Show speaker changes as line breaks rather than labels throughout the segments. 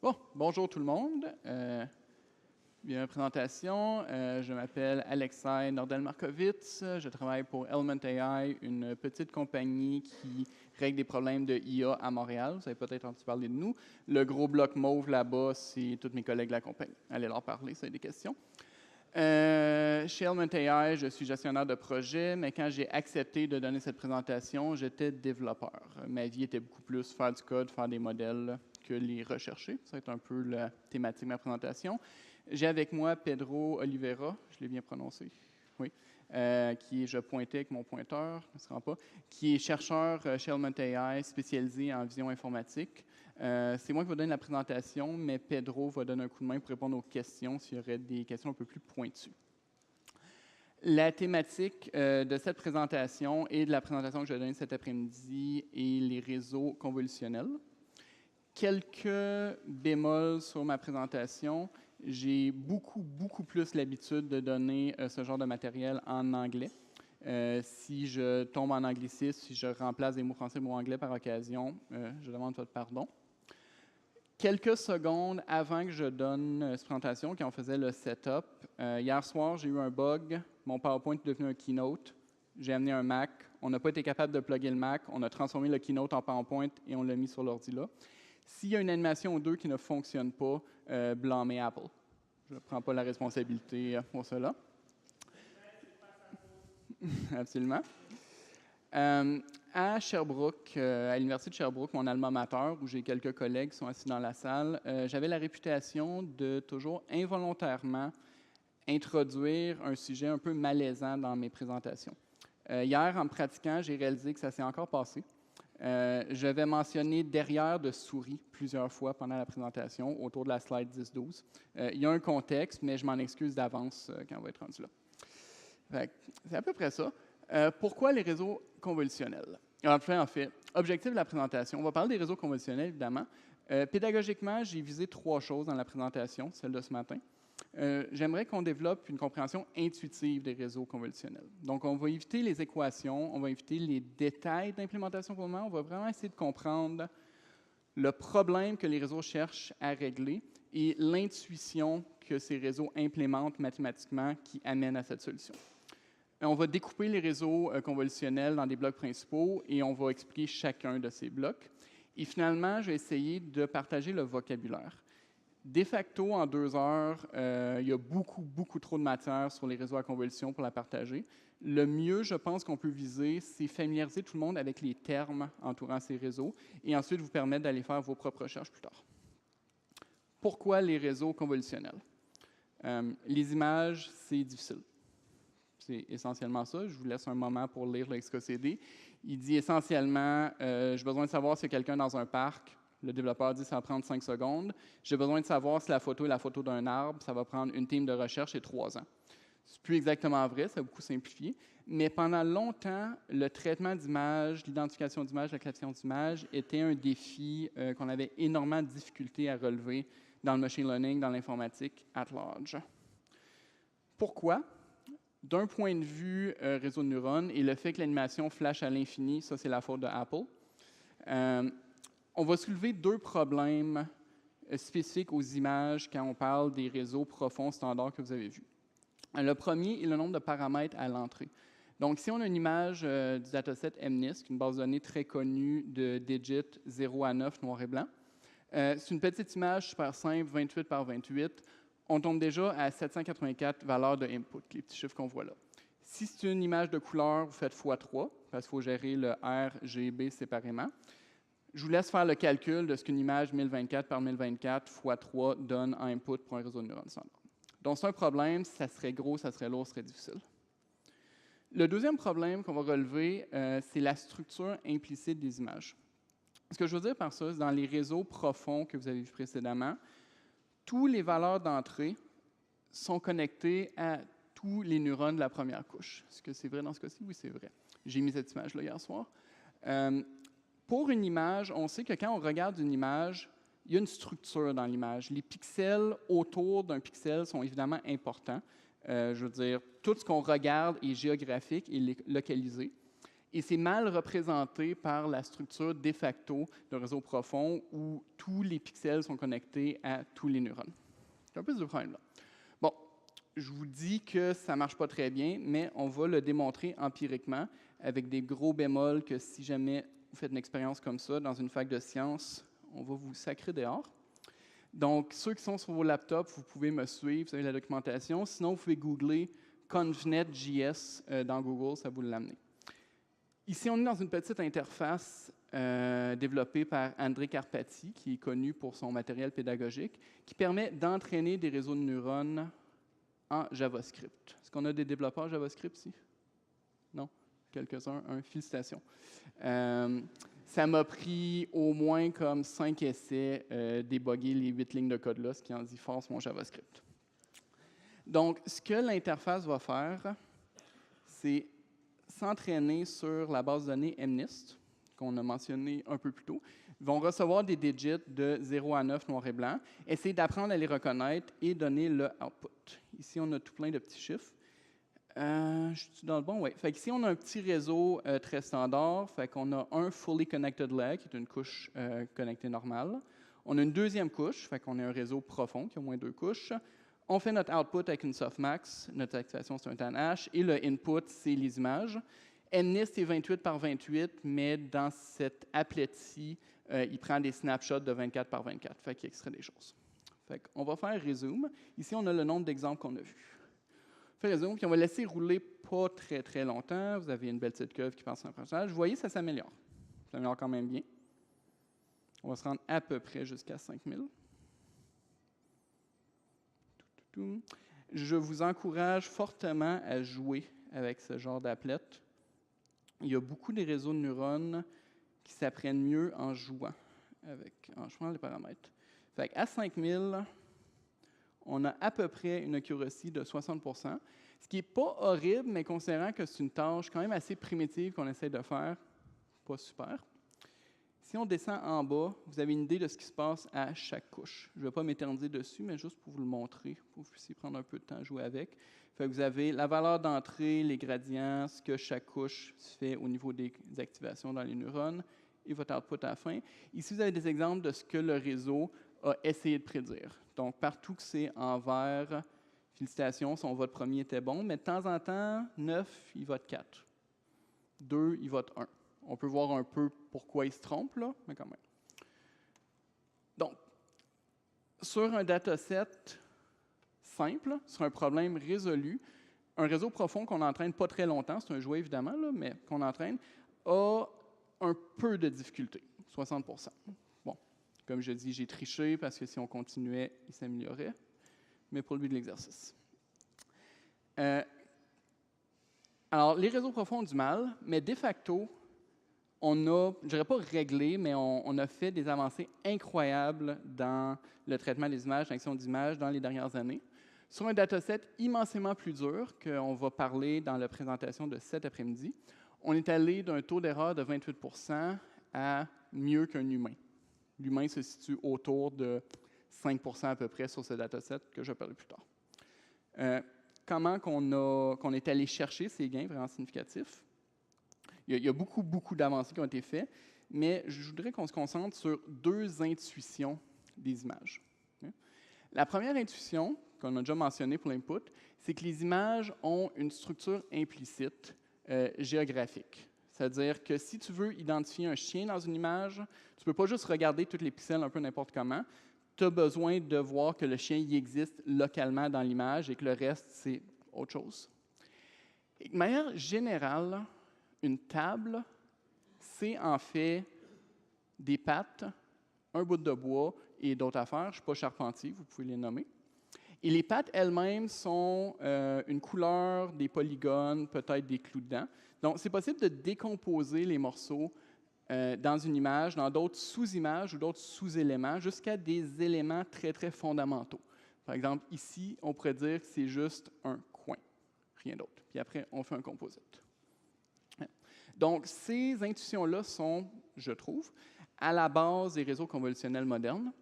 Bon, bonjour tout le monde. Bien, présentation. Je m'appelle Alexei Nordel-Markovitz. Je travaille pour Element AI, une petite compagnie qui règle des problèmes de IA à Montréal. Vous avez peut-être entendu parler de nous. Le gros bloc mauve là-bas, c'est tous mes collègues de la compagnie. Allez leur parler si vous avez des questions. Chez Element AI, je suis gestionnaire de projet, mais quand j'ai accepté de donner cette présentation, j'étais développeur. Ma vie était beaucoup plus faire du code, faire des modèles que les rechercher. Ça va être un peu la thématique de ma présentation. J'ai avec moi Pedro Oliveira, je l'ai bien prononcé, oui, qui est, je pointais avec mon pointeur, ne se rend pas, qui est chercheur chez Element AI spécialisé en vision informatique. C'est moi qui vais donner la présentation, mais Pedro va donner un coup de main pour répondre aux questions s'il y aurait des questions un peu plus pointues. La thématique de cette présentation et de la présentation que je vais donner cet après-midi est les réseaux convolutionnels. Quelques bémols sur ma présentation. J'ai beaucoup plus l'habitude de donner ce genre de matériel en anglais. Si je tombe en anglicisme, si je remplace des mots français ou mots anglais par occasion, je demande votre pardon. Quelques secondes avant que je donne cette présentation, quand on faisait le setup, hier soir, j'ai eu un bug. Mon PowerPoint est devenu un Keynote. J'ai amené un Mac. On n'a pas été capable de plugger le Mac. On a transformé le Keynote en PowerPoint et on l'a mis sur l'ordi là. S'il y a une animation ou deux qui ne fonctionne pas, blâmez Apple. Je ne prends pas la responsabilité pour cela. Absolument. À Sherbrooke, à l'Université de Sherbrooke, mon alma mater, où j'ai quelques collègues qui sont assis dans la salle, j'avais la réputation de toujours involontairement introduire un sujet un peu malaisant dans mes présentations. Hier, en me pratiquant, j'ai réalisé que ça s'est encore passé. Je vais mentionner derrière de souris plusieurs fois pendant la présentation, autour de la slide 10-12. Il y a un contexte, mais je m'en excuse d'avance quand on va être rendu là. C'est à peu près ça. Pourquoi les réseaux convolutionnels? En fait, objectif de la présentation, on va parler des réseaux convolutionnels, évidemment. Pédagogiquement, j'ai visé 3 choses dans la présentation, celle de ce matin. J'aimerais qu'on développe une compréhension intuitive des réseaux convolutionnels. Donc, on va éviter les équations, on va éviter les détails d'implémentation pour le moment, on va vraiment essayer de comprendre le problème que les réseaux cherchent à régler et l'intuition que ces réseaux implémentent mathématiquement qui amène à cette solution. On va découper les réseaux convolutionnels dans des blocs principaux et on va expliquer chacun de ces blocs. Et finalement, je vais essayer de partager le vocabulaire. De facto, en 2 heures, il y a beaucoup trop de matière sur les réseaux à convolution pour la partager. Le mieux, je pense, qu'on peut viser, c'est familiariser tout le monde avec les termes entourant ces réseaux et ensuite vous permettre d'aller faire vos propres recherches plus tard. Pourquoi les réseaux convolutionnels? Les images, c'est difficile. C'est essentiellement ça. Je vous laisse un moment pour lire le XKCD. Il dit essentiellement, j'ai besoin de savoir s'il y a quelqu'un dans un parc. Le développeur dit que ça va prendre 5 secondes. J'ai besoin de savoir si la photo est la photo d'un arbre. Ça va prendre une team de recherche et 3 ans. C'est plus exactement vrai, ça a beaucoup simplifié. Mais pendant longtemps, le traitement d'images, l'identification d'images, la classification d'images était un défi qu'on avait énormément de difficultés à relever dans le machine learning, dans l'informatique at large. Pourquoi? D'un point de vue réseau de neurones et le fait que l'animation flash à l'infini, ça c'est la faute de Apple. On va soulever 2 problèmes spécifiques aux images quand on parle des réseaux profonds standards que vous avez vus. Le premier est le nombre de paramètres à l'entrée. Donc, si on a une image du dataset MNIST, une base de données très connue de digits 0 à 9 noir et blanc, c'est une petite image super simple, 28 par 28. On tombe déjà à 784 valeurs de input, les petits chiffres qu'on voit là. Si c'est une image de couleur, vous faites x3, parce qu'il faut gérer le RGB séparément. Je vous laisse faire le calcul de ce qu'une image 1024 par 1024 x3 donne en input pour un réseau de neurones standard. Donc, c'est un problème, ça serait gros, ça serait lourd, ça serait difficile. Le deuxième problème qu'on va relever, c'est la structure implicite des images. Ce que je veux dire par ça, c'est dans les réseaux profonds que vous avez vus précédemment, toutes les valeurs d'entrée sont connectées à tous les neurones de la première couche. Est-ce que c'est vrai dans ce cas-ci? Oui, c'est vrai. J'ai mis cette image-là hier soir. Pour une image, on sait que quand on regarde une image, il y a une structure dans l'image. Les pixels autour d'un pixel sont évidemment importants. Je veux dire, tout ce qu'on regarde est géographique et localisé. Et c'est mal représenté par la structure de facto de réseau profond où tous les pixels sont connectés à tous les neurones. C'est un peu ce problème-là. Bon, je vous dis que ça ne marche pas très bien, mais on va le démontrer empiriquement avec des gros bémols que si jamais vous faites une expérience comme ça dans une fac de sciences, on va vous sacrer dehors. Donc, ceux qui sont sur vos laptops, vous pouvez me suivre, vous avez la documentation. Sinon, vous pouvez googler ConvNet.js dans Google, ça vous l'amener. Ici, on est dans une petite interface développée par André Karpathy, qui est connu pour son matériel pédagogique, qui permet d'entraîner des réseaux de neurones en JavaScript. Est-ce qu'on a des développeurs JavaScript ici? Non? Quelques-uns? Félicitations. Ça m'a pris au moins comme 5 essais déboguer les 8 lignes de code-là, ce qui en dit force mon JavaScript. Donc, ce que l'interface va faire, c'est s'entraîner sur la base de données MNIST, qu'on a mentionné un peu plus tôt. Ils vont recevoir des digits de 0 à 9 noir et blanc, essayer d'apprendre à les reconnaître et donner le output. Ici, on a tout plein de petits chiffres. Je suis dans le bon? Oui. Fait qu'ici, on a un petit réseau très standard. Fait qu'on a un fully connected leg, qui est une couche connectée normale. On a une deuxième couche, fait qu'on a un réseau profond qui a au moins 2 couches. On fait notre output avec une softmax. Notre activation, c'est un TANH. Et le input, c'est les images. MNIST est 28 par 28, mais dans cette applet-ci, il prend des snapshots de 24 par 24. Fait qu'il extrait des choses. Fait qu'on va faire resume. Ici, on a le nombre d'exemples qu'on a vus. Fait resume, puis on va laisser rouler pas très, très longtemps. Vous avez une belle petite curve qui passe en apprentissage. Vous voyez, ça s'améliore. Ça s'améliore quand même bien. On va se rendre à peu près jusqu'à 5000. Je vous encourage fortement à jouer avec ce genre d'applet. Il y a beaucoup de réseaux de neurones qui s'apprennent mieux en jouant les paramètres. Fait à 5000, on a à peu près une accuracy de 60%, ce qui n'est pas horrible, mais considérant que c'est une tâche quand même assez primitive qu'on essaie de faire, pas super. Si on descend en bas, vous avez une idée de ce qui se passe à chaque couche. Je ne vais pas m'éterniser dessus, mais juste pour vous le montrer, pour que vous puissiez prendre un peu de temps à jouer avec. Fait que vous avez la valeur d'entrée, les gradients, ce que chaque couche fait au niveau des activations dans les neurones, et votre output à la fin. Ici, vous avez des exemples de ce que le réseau a essayé de prédire. Donc, partout que c'est en vert, félicitations, son vote premier était bon, mais de temps en temps, 9, il vote 4. 2, il vote 1. On peut voir un peu pourquoi il se trompe, là, mais quand même. Donc, sur un dataset simple, sur un problème résolu, un réseau profond qu'on entraîne pas très longtemps, c'est un jouet évidemment, là, mais qu'on entraîne, a un peu de difficulté, 60%. Bon, comme je dis, j'ai triché parce que si on continuait, il s'améliorait, mais pour le but de l'exercice. Alors, les réseaux profonds ont du mal, mais de facto, on a, je ne dirais pas réglé, mais on a fait des avancées incroyables dans le traitement des images, l'action d'images dans les dernières années. Sur un dataset immensément plus dur, qu'on va parler dans la présentation de cet après-midi, on est allé d'un taux d'erreur de 28% à mieux qu'un humain. L'humain se situe autour de 5% à peu près sur ce dataset que je vais parler plus tard. Comment qu'on est allé chercher ces gains vraiment significatifs? Il y a beaucoup d'avancées qui ont été faites, mais je voudrais qu'on se concentre sur 2 intuitions des images. La première intuition, qu'on a déjà mentionnée pour l'input, c'est que les images ont une structure implicite géographique. C'est-à-dire que si tu veux identifier un chien dans une image, tu ne peux pas juste regarder tous les pixels un peu n'importe comment. Tu as besoin de voir que le chien y existe localement dans l'image et que le reste, c'est autre chose. Et de manière générale, une table, c'est en fait des pattes, un bout de bois et d'autres affaires. Je ne suis pas charpentier, vous pouvez les nommer. Et les pattes elles-mêmes sont une couleur, des polygones, peut-être des clous dedans. Donc, c'est possible de décomposer les morceaux dans une image, dans d'autres sous-images ou d'autres sous-éléments, jusqu'à des éléments très, très fondamentaux. Par exemple, ici, on pourrait dire que c'est juste un coin, rien d'autre. Puis après, on fait un composite. Donc, ces intuitions-là sont, je trouve, à la base des réseaux convolutionnels modernes.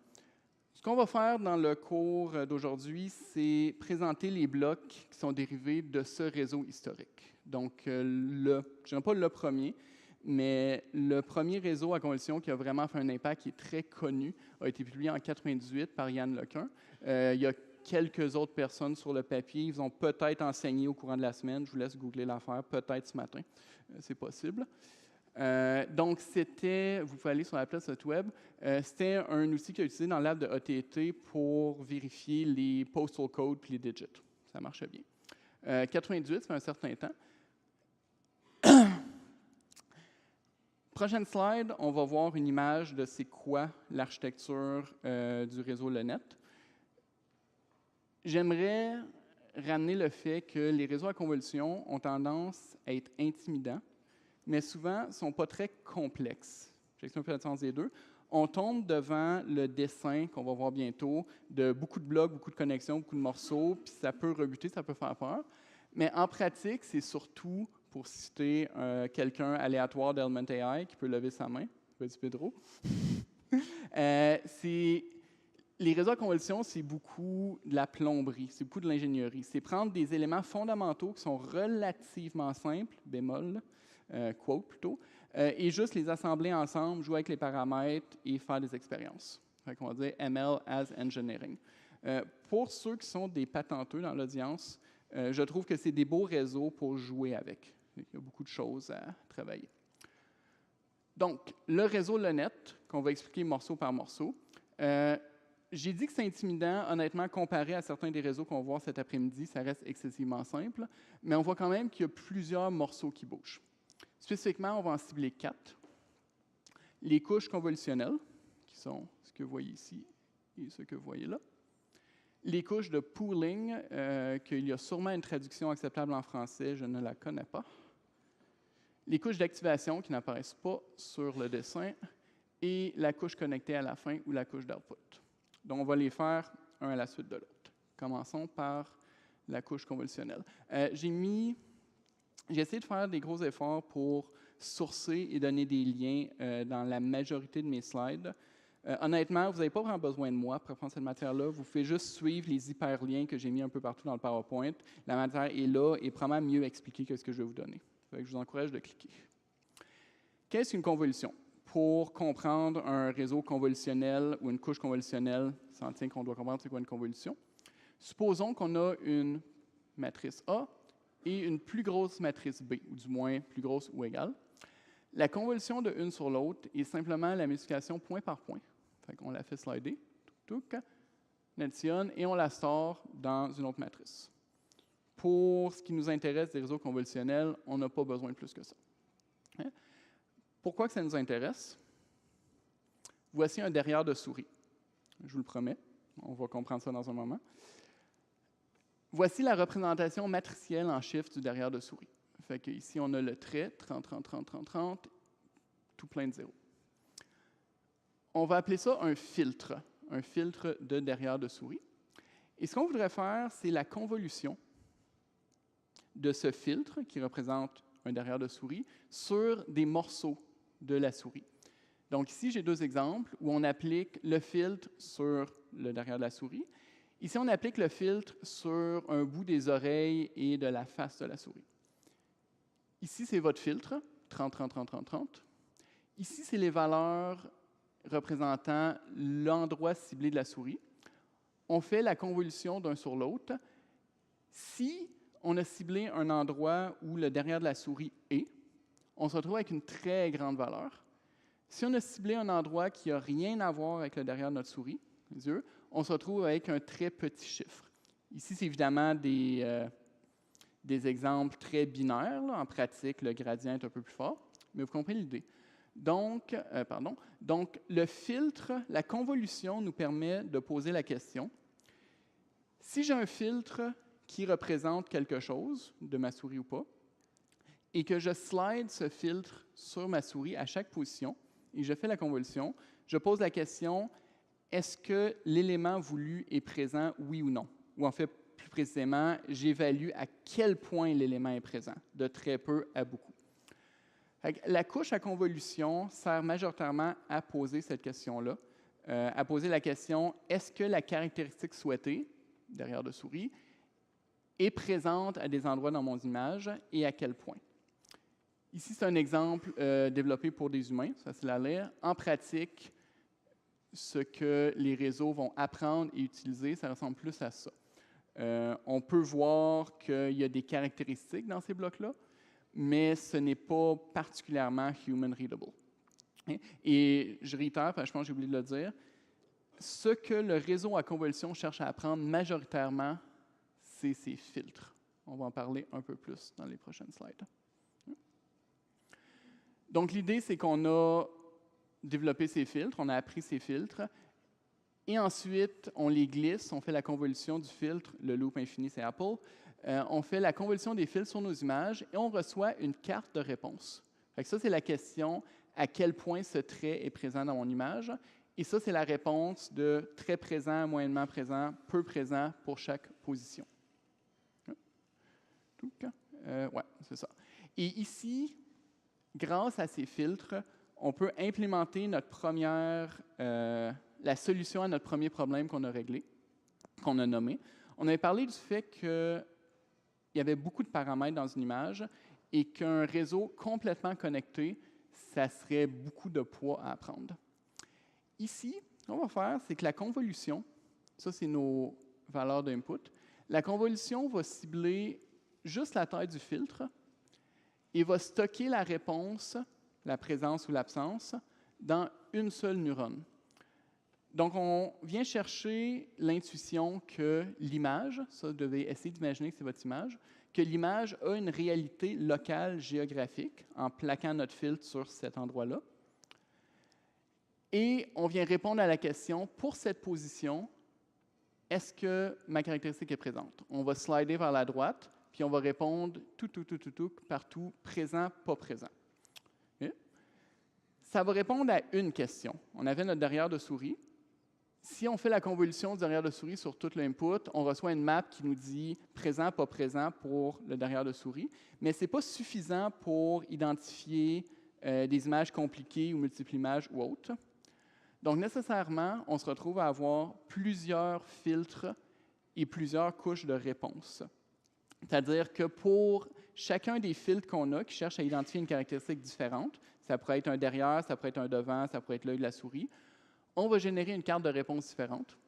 Ce qu'on va faire dans le cours d'aujourd'hui, c'est présenter les blocs qui sont dérivés de ce réseau historique. Donc, je ne dirais pas le premier, mais le premier réseau à convolution qui a vraiment fait un impact, qui est très connu, a été publié en 1998 par Yann LeCun. Il y a quelques autres personnes sur le papier. Ils ont peut-être enseigné au courant de la semaine. Je vous laisse googler l'affaire, peut-être ce matin. C'est possible. Donc, vous pouvez aller sur la place web, c'était un outil qui est utilisé dans l'app de AT&T pour vérifier les postal codes et les digits. Ça marchait bien. 98, ça fait un certain temps. Prochaine slide, on va voir une image de c'est quoi l'architecture du réseau LeNet. J'aimerais ramener le fait que les réseaux à convolution ont tendance à être intimidants, mais souvent ne sont pas très complexes. J'explique un peu la différence des deux. On tombe devant le dessin qu'on va voir bientôt de beaucoup de blocs, beaucoup de connexions, beaucoup de morceaux, puis ça peut rebuter, ça peut faire peur. Mais en pratique, c'est surtout, pour citer quelqu'un aléatoire d'Element AI qui peut lever sa main, vas-y Pedro, les réseaux à convolution, c'est beaucoup de la plomberie, c'est beaucoup de l'ingénierie. C'est prendre des éléments fondamentaux qui sont relativement simples, bémol, quote plutôt, et juste les assembler ensemble, jouer avec les paramètres et faire des expériences. On va dire ML as Engineering. Pour ceux qui sont des patenteux dans l'audience, je trouve que c'est des beaux réseaux pour jouer avec. Il y a beaucoup de choses à travailler. Donc, le réseau LeNet, qu'on va expliquer morceau par morceau. J'ai dit que c'est intimidant, honnêtement, comparé à certains des réseaux qu'on va voir cet après-midi, ça reste excessivement simple, mais on voit quand même qu'il y a plusieurs morceaux qui bougent. Spécifiquement, on va en cibler 4. Les couches convolutionnelles, qui sont ce que vous voyez ici et ce que vous voyez là. Les couches de pooling, qu'il y a sûrement une traduction acceptable en français, je ne la connais pas. Les couches d'activation qui n'apparaissent pas sur le dessin. Et la couche connectée à la fin ou la couche d'output. Donc, on va les faire un à la suite de l'autre. Commençons par la couche convolutionnelle. J'ai essayé de faire des gros efforts pour sourcer et donner des liens dans la majorité de mes slides. Honnêtement, vous n'avez pas vraiment besoin de moi pour apprendre cette matière-là. Vous pouvez juste suivre les hyperliens que j'ai mis un peu partout dans le PowerPoint. La matière est là et probablement mieux expliquée que ce que je vais vous donner. Donc, je vous encourage de cliquer. Qu'est-ce qu'une convolution? Pour comprendre un réseau convolutionnel ou une couche convolutionnelle, ça en tient qu'on doit comprendre c'est quoi une convolution. Supposons qu'on a une matrice A et une plus grosse matrice B, ou du moins plus grosse ou égale. La convolution de une sur l'autre est simplement la multiplication point par point. On la fait slider, on additionne et on la sort dans une autre matrice. Pour ce qui nous intéresse des réseaux convolutionnels, on n'a pas besoin de plus que ça. Pourquoi que ça nous intéresse? Voici un derrière de souris. Je vous le promets, on va comprendre ça dans un moment. Voici la représentation matricielle en chiffres du derrière de souris. Fait que ici, on a le trait, 30, 30, 30, 30, 30, tout plein de zéros. On va appeler ça un filtre de derrière de souris. Et ce qu'on voudrait faire, c'est la convolution de ce filtre, qui représente un derrière de souris, sur des morceaux de la souris. Donc ici, j'ai deux exemples où on applique le filtre sur le derrière de la souris. Ici, on applique le filtre sur un bout des oreilles et de la face de la souris. Ici, c'est votre filtre, 30, 30, 30, 30, 30. Ici, c'est les valeurs représentant l'endroit ciblé de la souris. On fait la convolution d'un sur l'autre. Si on a ciblé un endroit où le derrière de la souris est, on se retrouve avec une très grande valeur. Si on a ciblé un endroit qui n'a rien à voir avec le derrière de notre souris, les yeux, on se retrouve avec un très petit chiffre. Ici, c'est évidemment des exemples très binaires. Là. En pratique, le gradient est un peu plus fort, mais vous comprenez l'idée. Donc, le filtre, la convolution nous permet de poser la question, si j'ai un filtre qui représente quelque chose, de ma souris ou pas, et que je slide ce filtre sur ma souris à chaque position, et je fais la convolution, je pose la question, est-ce que l'élément voulu est présent, oui ou non? Ou en fait, plus précisément, j'évalue à quel point l'élément est présent, de très peu à beaucoup. La couche à convolution sert majoritairement à poser cette question-là. à poser la question, est-ce que la caractéristique souhaitée, derrière de souris, est présente à des endroits dans mon image et à quel point? Ici, c'est un exemple développé pour des humains, c'est facile à lire. En pratique, ce que les réseaux vont apprendre et utiliser, ça ressemble plus à ça. On peut voir qu'il y a des caractéristiques dans ces blocs-là, mais ce n'est pas particulièrement human readable. Et je réitère, parce que je pense que j'ai oublié de le dire, ce que le réseau à convolution cherche à apprendre majoritairement, c'est ces filtres. On va en parler un peu plus dans les prochaines slides. Donc, l'idée, c'est qu'on a développé ces filtres, on a appris ces filtres, et ensuite, on les glisse, on fait la convolution du filtre, le loop infini, c'est Apple, on fait la convolution des filtres sur nos images, et on reçoit une carte de réponse. Fait que ça, c'est la question, à quel point ce trait est présent dans mon image, et ça, c'est la réponse de très présent, moyennement présent, peu présent pour chaque position. Ouais, c'est ça. Et ici, grâce à ces filtres, on peut implémenter la solution à notre premier problème qu'on a réglé, qu'on a nommé. On avait parlé du fait qu'il y avait beaucoup de paramètres dans une image et qu'un réseau complètement connecté, ça serait beaucoup de poids à apprendre. Ici, ce qu'on va faire, c'est que la convolution, ça c'est nos valeurs d'input, la convolution va cibler juste la taille du filtre et va stocker la réponse, la présence ou l'absence, dans une seule neurone. Donc, on vient chercher l'intuition que l'image, ça, vous devez essayer d'imaginer que c'est votre image, que l'image a une réalité locale géographique en plaquant notre filtre sur cet endroit-là. Et on vient répondre à la question, pour cette position, est-ce que ma caractéristique est présente? On va slider vers la droite, puis on va répondre tout, partout, présent, pas présent. Okay? Ça va répondre à une question. On avait notre derrière de souris. Si on fait la convolution du derrière de souris sur tout l'input, on reçoit une map qui nous dit présent, pas présent pour le derrière de souris, mais ce n'est pas suffisant pour identifier des images compliquées ou multiples images ou autres. Donc, nécessairement, on se retrouve à avoir plusieurs filtres et plusieurs couches de réponses. C'est-à-dire que pour chacun des filtres qu'on a qui cherchent à identifier une caractéristique différente, ça pourrait être un derrière, ça pourrait être un devant, ça pourrait être l'œil de la souris, on va générer une carte de réponse différente.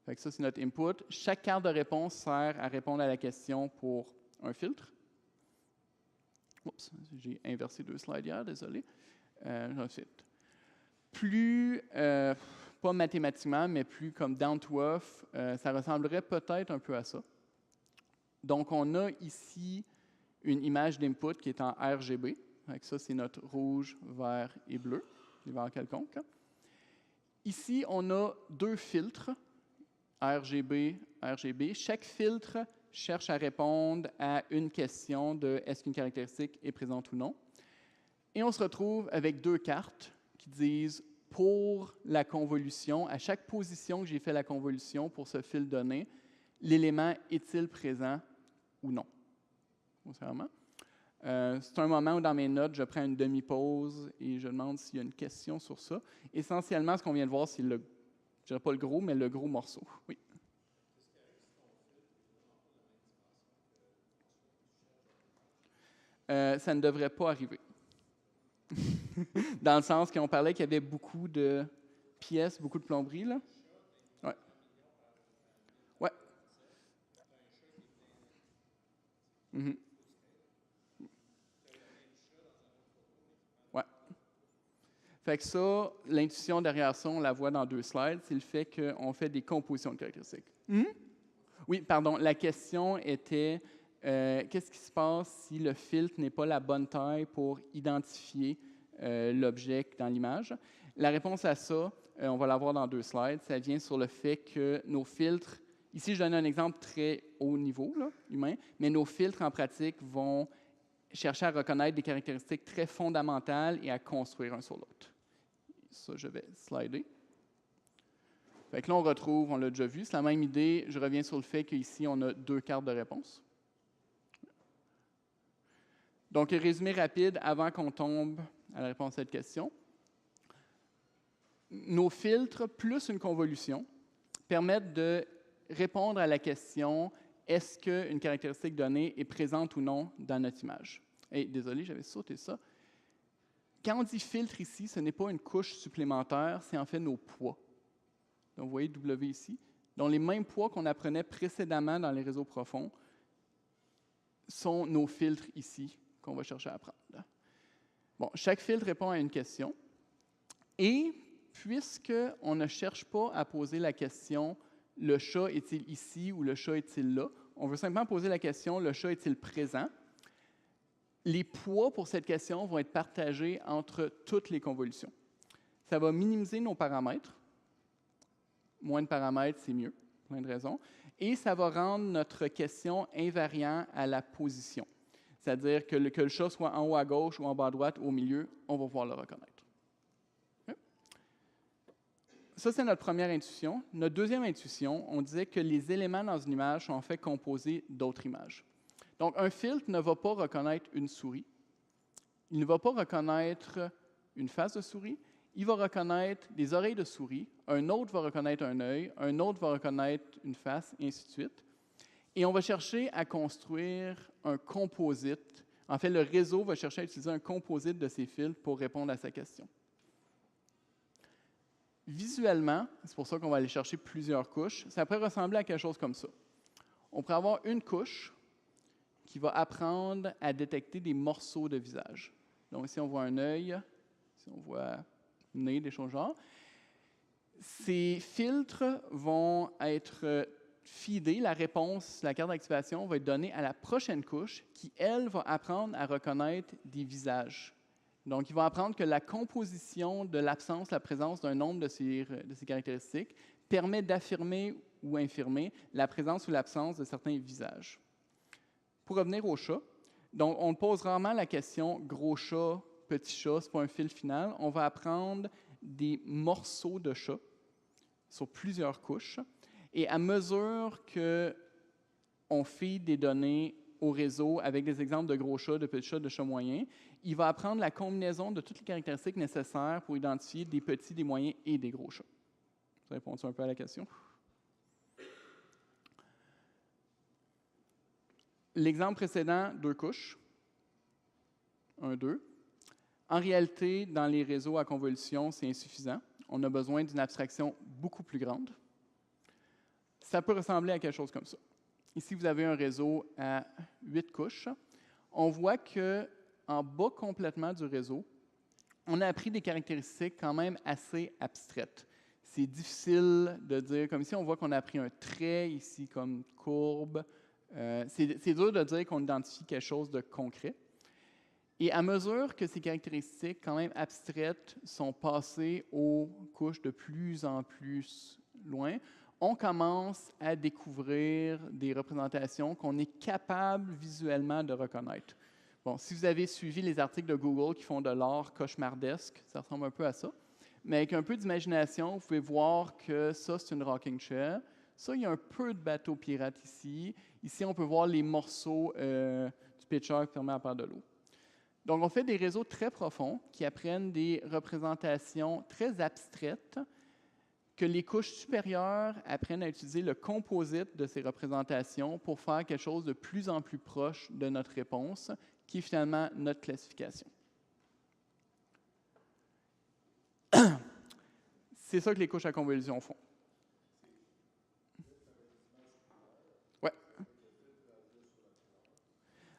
Fait que ça, c'est notre input. Chaque carte de réponse sert à répondre à la question pour un filtre. Oups, j'ai inversé 2 slides hier, désolé. Ensuite, plus, pas mathématiquement, mais plus comme down to earth, ça ressemblerait peut-être un peu à ça. Donc, on a ici une image d'input qui est en RGB. Avec ça, c'est notre rouge, vert et bleu, les verts quelconques. Ici, on a 2 filtres, RGB, RGB. Chaque filtre cherche à répondre à une question de est-ce qu'une caractéristique est présente ou non. Et on se retrouve avec 2 cartes qui disent pour la convolution, à chaque position que j'ai fait la convolution pour ce fil donné, l'élément est-il présent ou non? C'est un moment où dans mes notes, je prends une demi-pause et je demande s'il y a une question sur ça. Essentiellement, ce qu'on vient de voir, c'est je ne dirais pas le gros, mais le gros morceau. Oui. Ça ne devrait pas arriver. Dans le sens qu'on parlait qu'il y avait beaucoup de pièces, beaucoup de plomberie, là. Ouais. Ouais. Mm-hmm. Ouais. Fait que ça, l'intuition derrière ça, on la voit dans 2 slides, c'est le fait qu'on fait des compositions de caractéristiques. Mm-hmm. Oui, pardon, la question était qu'est-ce qui se passe si le filtre n'est pas la bonne taille pour identifier l'objet dans l'image? La réponse à ça, on va la voir dans 2 slides, ça vient sur le fait que nos filtres, ici je donne un exemple très haut niveau, là, humain, mais nos filtres en pratique vont chercher à reconnaître des caractéristiques très fondamentales et à construire un sur l'autre. Ça, je vais slider. Fait que là, on retrouve, on l'a déjà vu, c'est la même idée. Je reviens sur le fait qu'ici, on a 2 cartes de réponse. Donc, résumé rapide avant qu'on tombe à la réponse à cette question. nos filtres plus une convolution permettent de répondre à la question « Est-ce qu'une caractéristique donnée est présente ou non dans notre image? » Et désolé, j'avais sauté ça. Quand on dit filtre ici, ce n'est pas une couche supplémentaire, c'est en fait nos poids. Donc, vous voyez W ici. Donc, les mêmes poids qu'on apprenait précédemment dans les réseaux profonds sont nos filtres ici qu'on va chercher à apprendre. Bon, chaque filtre répond à une question. Et puisqu'on ne cherche pas à poser la question « le chat est-il ici » ou « le chat est-il là », on veut simplement poser la question « le chat est-il présent », les poids pour cette question vont être partagés entre toutes les convolutions. Ça va minimiser nos paramètres. Moins de paramètres, c'est mieux, plein de raisons. Et ça va rendre notre question invariant à la position. C'est-à-dire que le chat soit en haut à gauche ou en bas à droite ou au milieu, on va pouvoir le reconnaître. Okay. Ça, c'est notre première intuition. Notre deuxième intuition, on disait que les éléments dans une image sont en fait composés d'autres images. Donc, un filtre ne va pas reconnaître une souris. Il ne va pas reconnaître une face de souris. Il va reconnaître des oreilles de souris, un autre va reconnaître un œil, un autre va reconnaître une face, et ainsi de suite. Et on va chercher à construire un composite. En fait, le réseau va chercher à utiliser un composite de ces filtres pour répondre à sa question. Visuellement, c'est pour ça qu'on va aller chercher plusieurs couches, ça pourrait ressembler à quelque chose comme ça. On pourrait avoir une couche qui va apprendre à détecter des morceaux de visage. Donc ici, on voit un œil, ici, on voit nez, des choses genre. Ces filtres vont être feedés, la réponse, la carte d'activation va être donnée à la prochaine couche qui, elle, va apprendre à reconnaître des visages. Donc, il va apprendre que la composition de l'absence, la présence d'un nombre de ces caractéristiques permet d'affirmer ou infirmer la présence ou l'absence de certains visages. Pour revenir au chat, donc on pose rarement la question gros chat, petit chat, ce n'est pas un fil final. On va apprendre des morceaux de chat sur plusieurs couches. Et à mesure qu'on fait des données au réseau avec des exemples de gros chats, de petits chats, de chats moyens, il va apprendre la combinaison de toutes les caractéristiques nécessaires pour identifier des petits, des moyens et des gros chats. Ça répond un peu à la question? L'exemple précédent, 2 couches. 1, 2. En réalité, dans les réseaux à convolution, c'est insuffisant. On a besoin d'une abstraction beaucoup plus grande. Ça peut ressembler à quelque chose comme ça. Ici, vous avez un réseau à 8 couches. On voit qu'en bas complètement du réseau, on a appris des caractéristiques quand même assez abstraites. C'est difficile de dire, comme ici, on voit qu'on a appris un trait, ici, comme courbe. C'est dur de dire qu'on identifie quelque chose de concret. Et à mesure que ces caractéristiques quand même abstraites sont passées aux couches de plus en plus loin, on commence à découvrir des représentations qu'on est capable visuellement de reconnaître. Bon, si vous avez suivi les articles de Google qui font de l'art cauchemardesque, ça ressemble un peu à ça. Mais avec un peu d'imagination, vous pouvez voir que ça, c'est une rocking chair. Ça, il y a un peu de bateau pirate ici. Ici, on peut voir les morceaux du pitcher qui permet à part de l'eau. Donc, on fait des réseaux très profonds qui apprennent des représentations très abstraites que les couches supérieures apprennent à utiliser le composite de ces représentations pour faire quelque chose de plus en plus proche de notre réponse, qui est finalement notre classification. C'est ça que les couches à convolution font. Ouais.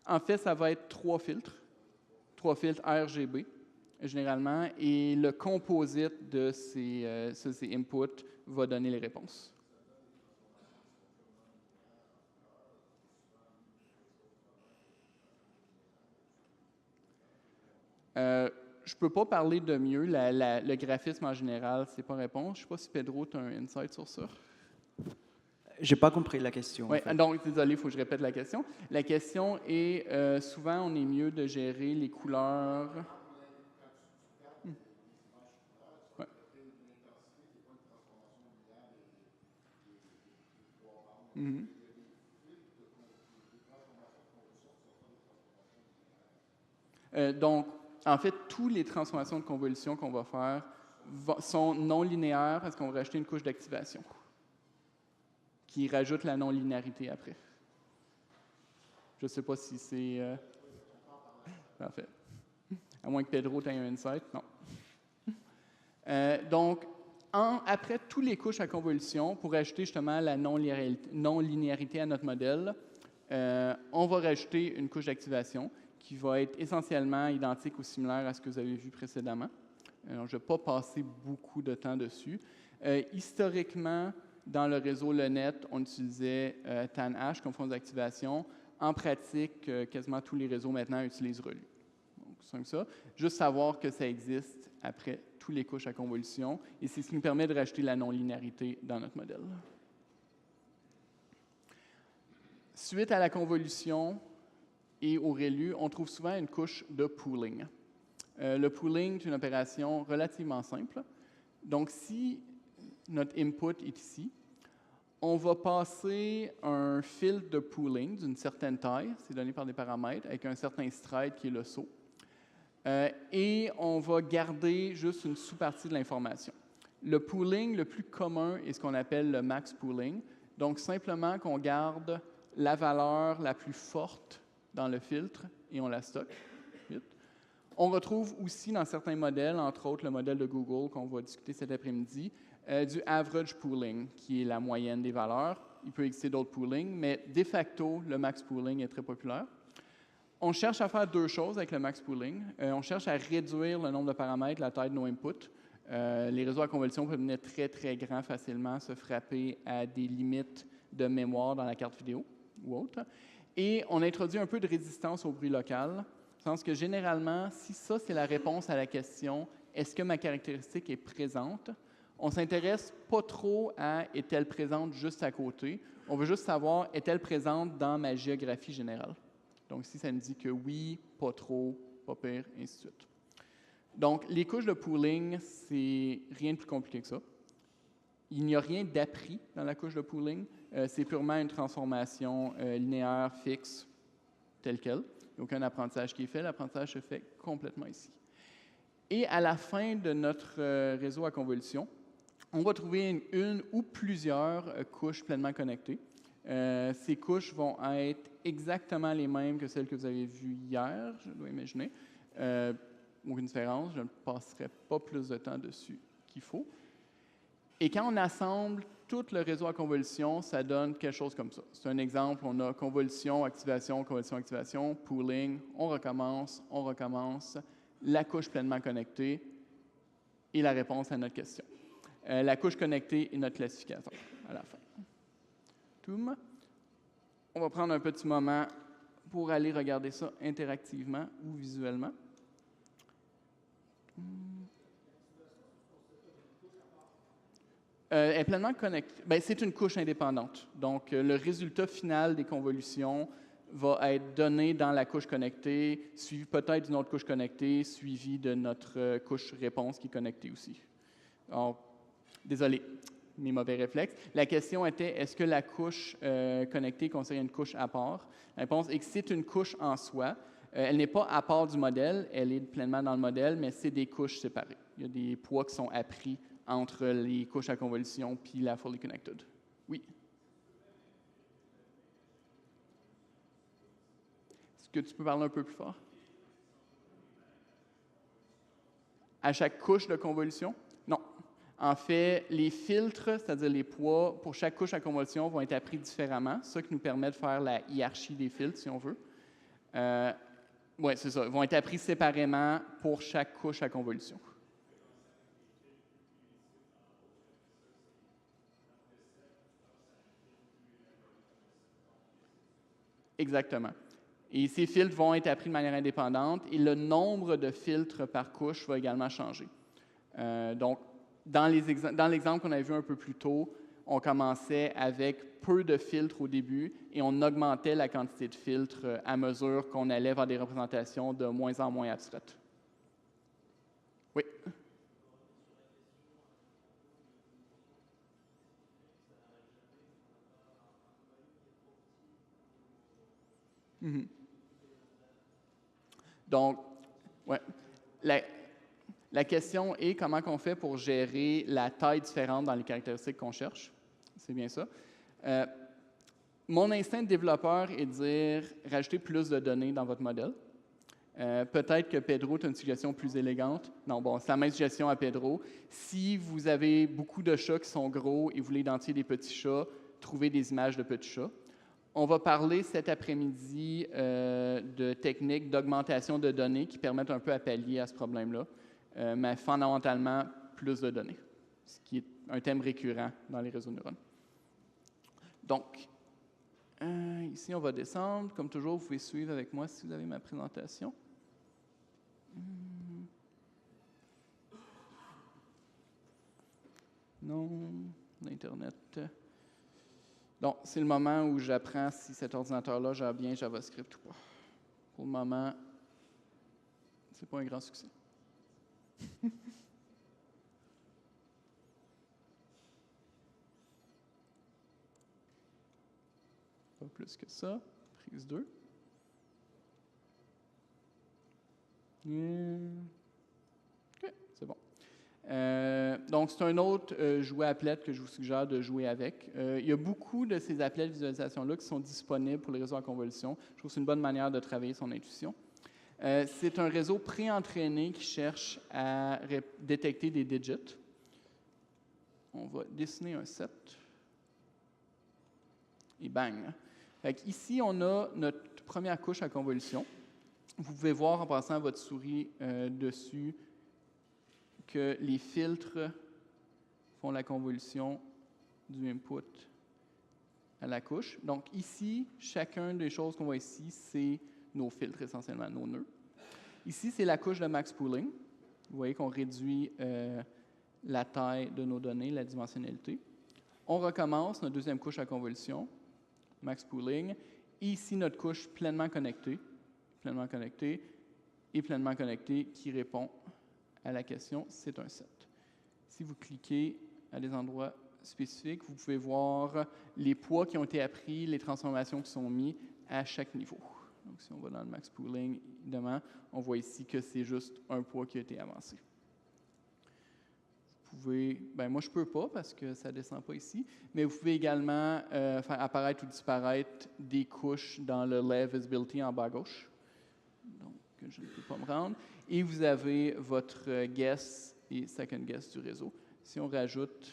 En fait, ça va être 3 filtres RGB, généralement, et le composite de ces inputs va donner les réponses. Je ne peux pas parler de mieux. Le graphisme en général, c'est pas réponse. Je ne sais pas si Pedro, tu as un insight sur ça.
J'ai pas compris la question.
Oui,
en fait.
donc désolé, il faut que je répète la question. La question est, souvent, on est mieux de gérer les couleurs. Ouais. Mm-hmm. Donc, en fait, toutes les transformations de convolution qu'on va faire sont non linéaires parce qu'on va rajouter une couche d'activation qui rajoute la non-linéarité après. Je ne sais pas si c'est... Parfait. À moins que Pedro ait un insight, non. Donc, après tous les couches à convolution, pour ajouter justement la non-linéarité à notre modèle, on va rajouter une couche d'activation qui va être essentiellement identique ou similaire à ce que vous avez vu précédemment. Alors, je ne vais pas passer beaucoup de temps dessus. Historiquement, dans le réseau LeNet, on utilisait TANH comme fonction d'activation. En pratique, quasiment tous les réseaux maintenant utilisent ReLU. Donc, c'est comme ça. Juste savoir que ça existe après tous les couches à convolution, et c'est ce qui nous permet de rajouter la non-linéarité dans notre modèle. Suite à la convolution et au ReLU, on trouve souvent une couche de pooling. Le pooling est une opération relativement simple. Donc, si notre input est ici, on va passer un filtre de pooling d'une certaine taille, c'est donné par des paramètres, avec un certain stride qui est le saut. Et on va garder juste une sous-partie de l'information. Le pooling le plus commun est ce qu'on appelle le max pooling. Donc, simplement qu'on garde la valeur la plus forte dans le filtre et on la stocke. On retrouve aussi dans certains modèles, entre autres le modèle de Google qu'on va discuter cet après-midi, du average pooling, qui est la moyenne des valeurs. Il peut exister d'autres poolings, mais de facto, le max pooling est très populaire. On cherche à faire deux choses avec le max pooling. On cherche à réduire le nombre de paramètres, la taille de nos inputs. Les réseaux à convolution peuvent devenir très, très grands facilement, se frapper à des limites de mémoire dans la carte vidéo ou autre. Et on introduit un peu de résistance au bruit local, dans le sens que généralement, si ça, c'est la réponse à la question « Est-ce que ma caractéristique est présente? » On ne s'intéresse pas trop à « Est-elle présente juste à côté? » On veut juste savoir « Est-elle présente dans ma géographie générale? » Donc, si ça nous dit que oui, pas trop, pas pire, et ainsi de suite. Donc, les couches de pooling, c'est rien de plus compliqué que ça. Il n'y a rien d'appris dans la couche de pooling. C'est purement une transformation linéaire, fixe, telle quelle. Il n'y a aucun apprentissage qui est fait. L'apprentissage se fait complètement ici. Et à la fin de notre réseau à convolution, on va trouver une ou plusieurs couches pleinement connectées. Ces couches vont être exactement les mêmes que celles que vous avez vues hier, je dois imaginer. Aucune différence, je ne passerai pas plus de temps dessus qu'il faut. Et quand on assemble tout le réseau à convolution, ça donne quelque chose comme ça. C'est un exemple, on a convolution, activation, pooling, on recommence, la couche pleinement connectée et la réponse à notre question. La couche connectée est notre classificateur à la fin. On va prendre un petit moment pour aller regarder ça interactivement ou visuellement. Elle est pleinement connectée. Bien, c'est une couche indépendante. Donc, le résultat final des convolutions va être donné dans la couche connectée, suivi peut-être d'une autre couche connectée, suivi de notre couche réponse qui est connectée aussi. Alors, désolé, mes mauvais réflexes. La question était, est-ce que la couche connectée considère une couche à part? La réponse est que c'est une couche en soi. Elle n'est pas à part du modèle, elle est pleinement dans le modèle, mais c'est des couches séparées. Il y a des poids qui sont appris entre les couches à convolution puis la fully connected. Oui? Est-ce que tu peux parler un peu plus fort? À chaque couche de convolution? Non. En fait, les filtres, c'est-à-dire les poids, pour chaque couche à convolution, vont être appris différemment. C'est ça qui nous permet de faire la hiérarchie des filtres, si on veut. Oui, c'est ça. Ils vont être appris séparément pour chaque couche à convolution. Exactement. Et ces filtres vont être appris de manière indépendante et le nombre de filtres par couche va également changer. Donc, dans l'exemple qu'on avait vu un peu plus tôt, on commençait avec peu de filtres au début et on augmentait la quantité de filtres à mesure qu'on allait vers des représentations de moins en moins abstraites. Oui? Mm-hmm. Donc, ouais, La question est comment on fait pour gérer la taille différente dans les caractéristiques qu'on cherche. C'est bien ça. Mon instinct de développeur est de dire rajouter plus de données dans votre modèle. Peut-être que Pedro a une suggestion plus élégante. Non, bon, c'est la même suggestion à Pedro. Si vous avez beaucoup de chats qui sont gros et vous voulez identifier des petits chats, trouvez des images de petits chats. On va parler cet après-midi de techniques d'augmentation de données qui permettent un peu à pallier à ce problème-là, mais fondamentalement, plus de données, ce qui est un thème récurrent dans les réseaux de neurones. Donc, ici, on va descendre. Comme toujours, vous pouvez suivre avec moi si vous avez ma présentation. Non, l'Internet. Donc, c'est le moment où j'apprends si cet ordinateur-là gère bien JavaScript ou pas. Pour le moment, c'est pas un grand succès. Pas plus que ça. Prise 2. OK, c'est bon. Donc, c'est un autre jouet applet que je vous suggère de jouer avec. Il y a beaucoup de ces applets de visualisation-là qui sont disponibles pour les réseaux à convolution. Je trouve que c'est une bonne manière de travailler son intuition. C'est un réseau pré-entraîné qui cherche à détecter des digits. On va dessiner un set. Et bang! Ici, on a notre première couche à convolution. Vous pouvez voir en passant votre souris dessus que les filtres font la convolution du input à la couche. Donc ici, chacune des choses qu'on voit ici, c'est nos filtres essentiellement, nos nœuds. Ici, c'est la couche de max pooling. Vous voyez qu'on réduit la taille de nos données, la dimensionnalité. On recommence notre deuxième couche à convolution, max pooling. Et ici, notre couche pleinement connectée et pleinement connectée qui répond à la question, c'est un set. Si vous cliquez à des endroits spécifiques, vous pouvez voir les poids qui ont été appris, les transformations qui sont mises à chaque niveau. Donc, si on va dans le max pooling, évidemment, on voit ici que c'est juste un poids qui a été avancé. Vous pouvez, moi je ne peux pas parce que ça ne descend pas ici, mais vous pouvez également faire apparaître ou disparaître des couches dans le Layer Visibility en bas à gauche. Donc, je ne peux pas me rendre. Et vous avez votre guess et second guess du réseau. Si on rajoute,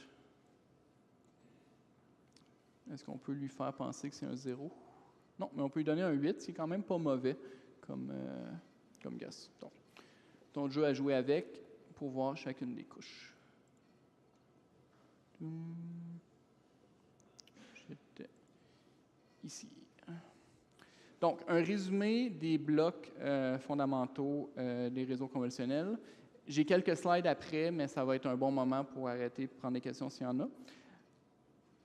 est-ce qu'on peut lui faire penser que c'est un 0? Non, mais on peut lui donner un 8, ce qui est quand même pas mauvais comme guess. Donc, ton jeu à jouer avec pour voir chacune des couches. J'étais ici. Donc, un résumé des blocs fondamentaux des réseaux conventionnels. J'ai quelques slides après, mais ça va être un bon moment pour arrêter et prendre des questions s'il y en a.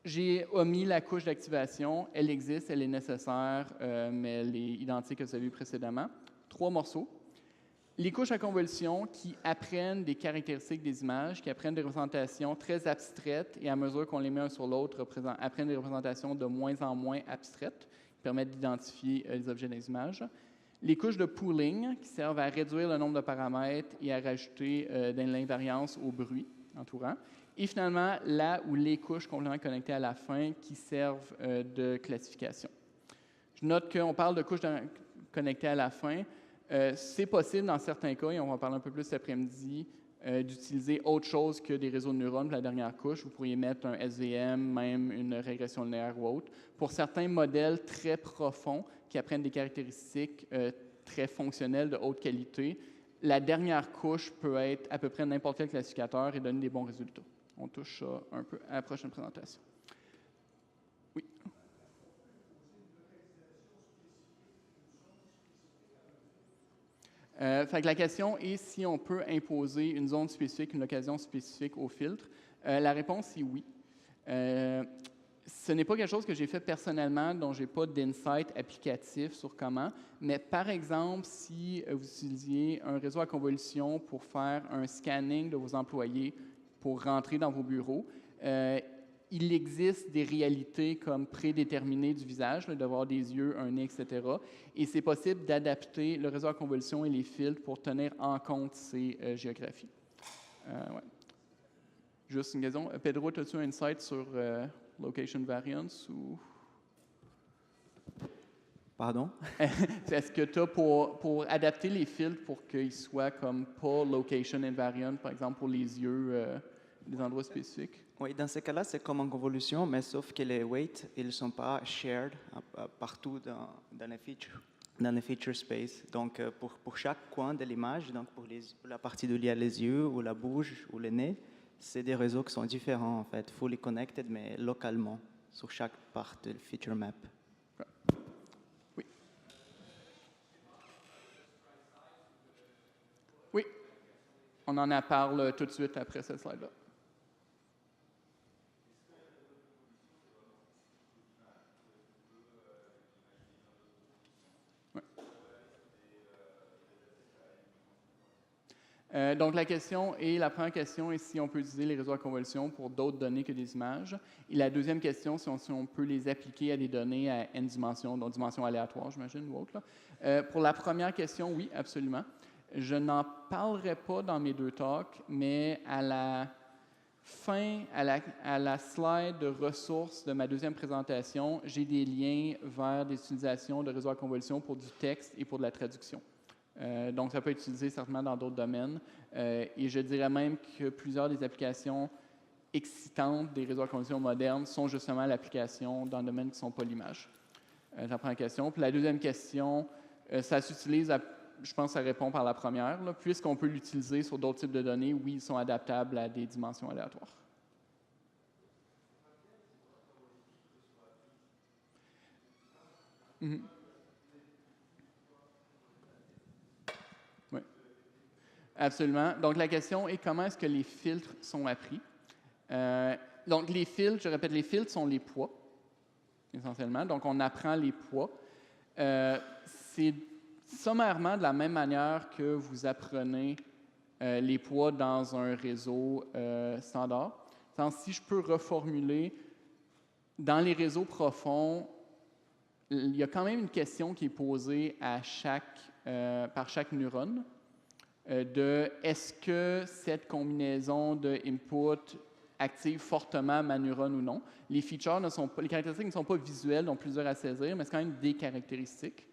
J'ai omis la couche d'activation. Elle existe, elle est nécessaire, mais elle est identique à ce que vous avez vu précédemment. 3 morceaux. Les couches à convolution qui apprennent des caractéristiques des images, qui apprennent des représentations très abstraites et à mesure qu'on les met un sur l'autre, apprennent des représentations de moins en moins abstraites, qui permettent d'identifier les objets des images. Les couches de pooling qui servent à réduire le nombre de paramètres et à rajouter de l'invariance au bruit entourant. Et finalement, là où les couches complètement connectées à la fin qui servent de classification. Je note qu'on parle de couches connectées à la fin. C'est possible dans certains cas, et on va en parler un peu plus cet après-midi, d'utiliser autre chose que des réseaux de neurones pour la dernière couche. Vous pourriez mettre un SVM, même une régression linéaire ou autre. Pour certains modèles très profonds qui apprennent des caractéristiques très fonctionnelles de haute qualité, la dernière couche peut être à peu près n'importe quel classificateur et donner des bons résultats. On touche ça un peu à la prochaine présentation. Oui. Fait que la question est si on peut imposer une zone spécifique, une occasion spécifique au filtre. La réponse est oui. Ce n'est pas quelque chose que j'ai fait personnellement, dont je n'ai pas d'insight applicatif sur comment, mais par exemple, si vous utilisiez un réseau à convolution pour faire un scanning de vos employés pour rentrer dans vos bureaux, il existe des réalités comme prédéterminées du visage, d'avoir des yeux, un nez, etc. Et c'est possible d'adapter le réseau à convolution et les filtres pour tenir en compte ces géographies. Ouais. Juste une question. Pedro, as-tu un insight sur location variance ou...
Pardon?
Est-ce que tu as pour adapter les filtres pour qu'ils soient comme pas location invariant, par exemple pour les yeux, des endroits spécifiques?
Oui, dans ce cas-là, c'est comme en convolution, mais sauf que les weights, ils ne sont pas shared partout dans les feature space. Donc, pour chaque coin de l'image, donc pour la partie où il y a les yeux, ou la bouche, ou le nez, c'est des réseaux qui sont différents, en fait, fully connected, mais localement, sur chaque part de feature map.
Oui. Oui. On en parle tout de suite après cette slide-là. Donc, la première question est si on peut utiliser les réseaux à convolution pour d'autres données que des images. Et la deuxième question, si on peut les appliquer à des données à n dimensions, donc dimensions aléatoires, j'imagine, ou autre. Pour la première question, oui, absolument. Je n'en parlerai pas dans mes deux talks, mais à la fin, à la slide de ressources de ma deuxième présentation, j'ai des liens vers des utilisations de réseaux à convolution pour du texte et pour de la traduction. Donc, ça peut être utilisé certainement dans d'autres domaines. Et je dirais même que plusieurs des applications excitantes des réseaux à convolution modernes sont justement l'application dans le domaine qui ne sont pas l'image. C'est la première question. Puis la deuxième question, ça s'utilise, je pense que ça répond par la première. Puisqu'on peut l'utiliser sur d'autres types de données, oui, ils sont adaptables à des dimensions aléatoires. Mm-hmm. Oui. Absolument. Donc, la question est comment est-ce que les filtres sont appris? Donc, les filtres, je répète, les filtres sont les poids, essentiellement. Donc, on apprend les poids. C'est sommairement de la même manière que vous apprenez les poids dans un réseau standard. Donc, si je peux reformuler, dans les réseaux profonds, il y a quand même une question qui est posée par chaque neurone de est-ce que cette combinaison de input active fortement ma neurone ou non. Les caractéristiques ne sont pas visuelles, donc plus dur à saisir, mais c'est quand même des caractéristiques.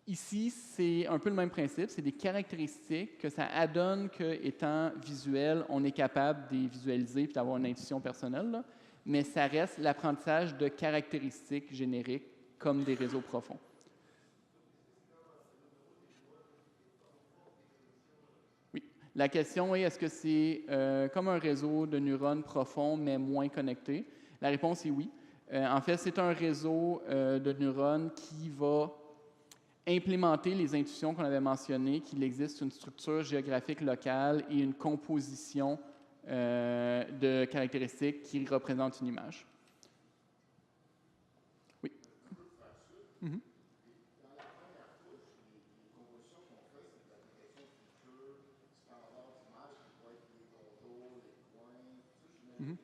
Ici, c'est un peu le même principe, c'est des caractéristiques que ça adonne qu'étant visuel, on est capable de les visualiser et d'avoir une intuition personnelle, là, mais ça reste l'apprentissage de caractéristiques génériques comme des réseaux profonds. Oui. La question est, est-ce que c'est comme un réseau de neurones profond, mais moins connecté? La réponse est oui. En fait, c'est un réseau de neurones qui va implémenter les intuitions qu'on avait mentionnées, qu'il existe une structure géographique locale et une composition de caractéristiques qui représentent une image. Oui. Mm-hmm. Mm-hmm.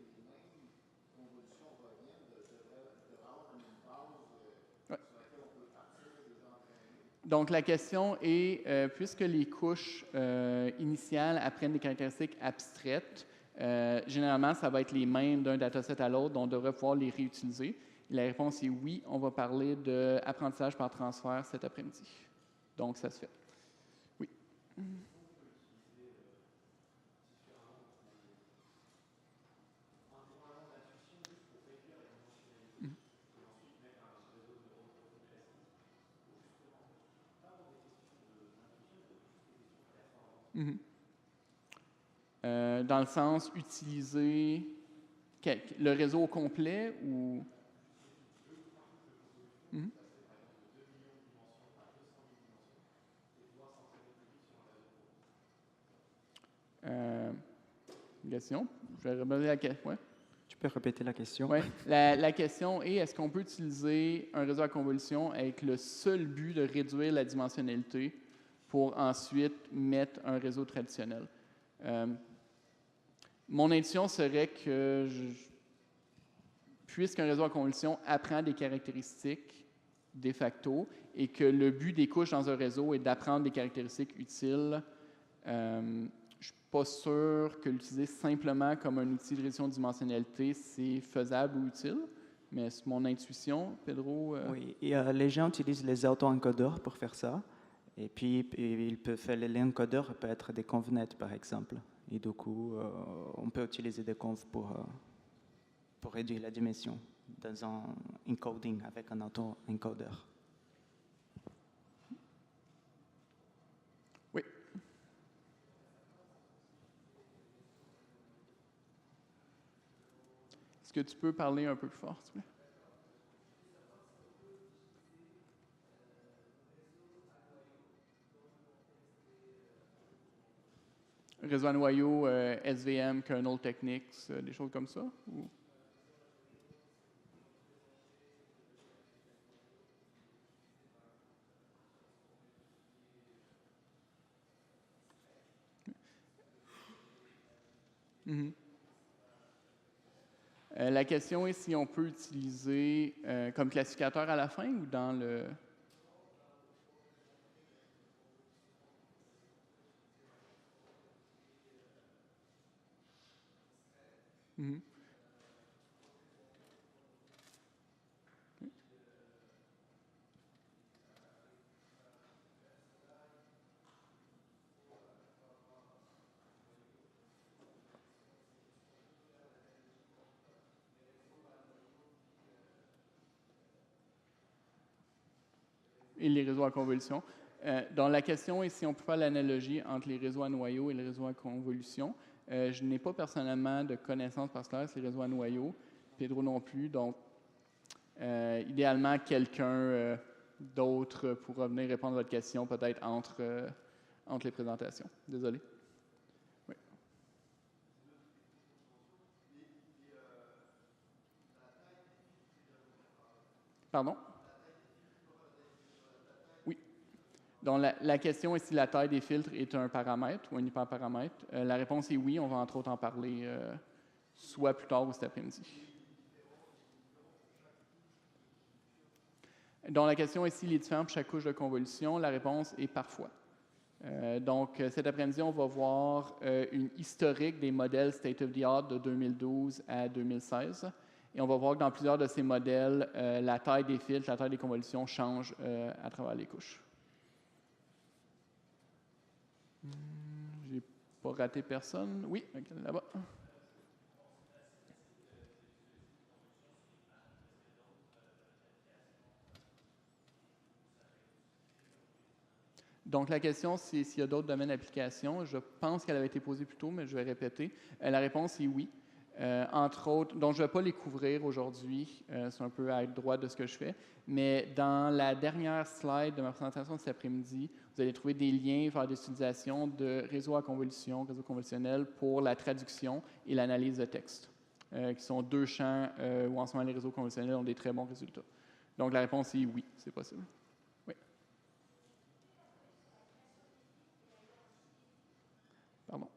Ouais. Donc, la question est, puisque les couches initiales apprennent des caractéristiques abstraites, généralement, ça va être les mêmes d'un dataset à l'autre, donc on devrait pouvoir les réutiliser. Et la réponse est oui, on va parler d'apprentissage par transfert cet après-midi. Donc, ça se fait. Oui. Mm-hmm. Dans le sens utiliser le réseau au complet ou... Mm-hmm. Question? Je vais reposer la question. Ouais.
Tu peux répéter la question?
Oui. La question est, est-ce qu'on peut utiliser un réseau à convolution avec le seul but de réduire la dimensionnalité pour ensuite mettre un réseau traditionnel? Mon intuition serait que, puisqu'un réseau à convolution apprend des caractéristiques de facto et que le but des couches dans un réseau est d'apprendre des caractéristiques utiles, je ne suis pas sûr que l'utiliser simplement comme un outil de réduction de dimensionnalité, c'est faisable ou utile, mais c'est mon intuition. Pedro?
Oui, et, les gens utilisent les auto-encodeurs pour faire ça. Et puis, ils peuvent faire l'encodeur peut être des convnets, par exemple. Et du coup, on peut utiliser des conv pour réduire la dimension dans un encoding avec un auto-encodeur.
Oui. Est-ce que tu peux parler un peu plus fort, s'il te plaît? Réseau à noyau, SVM, Kernel Techniques, des choses comme ça? Ou... Mm-hmm. La question est si on peut utiliser comme classificateur à la fin ou dans le... Mm-hmm. Et les réseaux à convolution. Donc, la question est si on peut faire l'analogie entre les réseaux à noyau et les réseaux à convolution. Je n'ai pas personnellement de connaissances particulières sur les réseaux à noyau, Pedro non plus, donc idéalement quelqu'un d'autre pourra venir répondre à votre question peut-être entre les présentations. Désolé. Oui. Pardon? Donc, la question est si la taille des filtres est un paramètre ou un hyperparamètre. La réponse est oui. On va entre autres en parler soit plus tard ou cet après-midi. Donc, la question est s'il est différent pour chaque couche de convolution. La réponse est parfois. Donc, cet après-midi, on va voir une historique des modèles State of the Art de 2012 à 2016. Et on va voir que dans plusieurs de ces modèles, la taille des filtres, la taille des convolutions change à travers les couches. J'ai pas raté personne. Oui, là-bas. Donc, la question, c'est s'il y a d'autres domaines d'application. Je pense qu'elle avait été posée plus tôt, mais je vais répéter. La réponse est oui. Entre autres, donc je ne vais pas les couvrir aujourd'hui, c'est un peu à être droit de ce que je fais, mais dans la dernière slide de ma présentation de cet après-midi, vous allez trouver des liens vers des utilisations de réseaux à convolution, réseaux convolutionnels pour la traduction et l'analyse de texte, qui sont deux champs où en ce moment les réseaux convolutionnels ont des très bons résultats. Donc la réponse est oui, c'est possible. Oui. Pardon.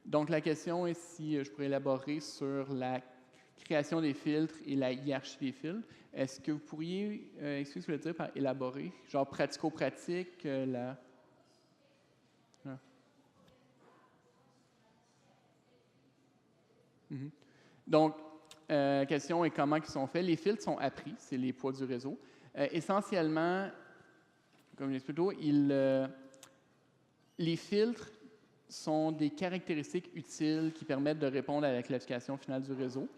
Donc, la question est si je pourrais élaborer sur la création des filtres et la hiérarchie des filtres. Est-ce que vous pourriez expliquer ce que vous voulez dire par élaborer? Genre pratico-pratique, la... Ah. Mm-hmm. Donc, la question est comment ils sont faits. Les filtres sont appris, c'est les poids du réseau. Essentiellement, comme je l'ai expliqué plus tôt, les filtres sont des caractéristiques utiles qui permettent de répondre à la classification finale du réseau.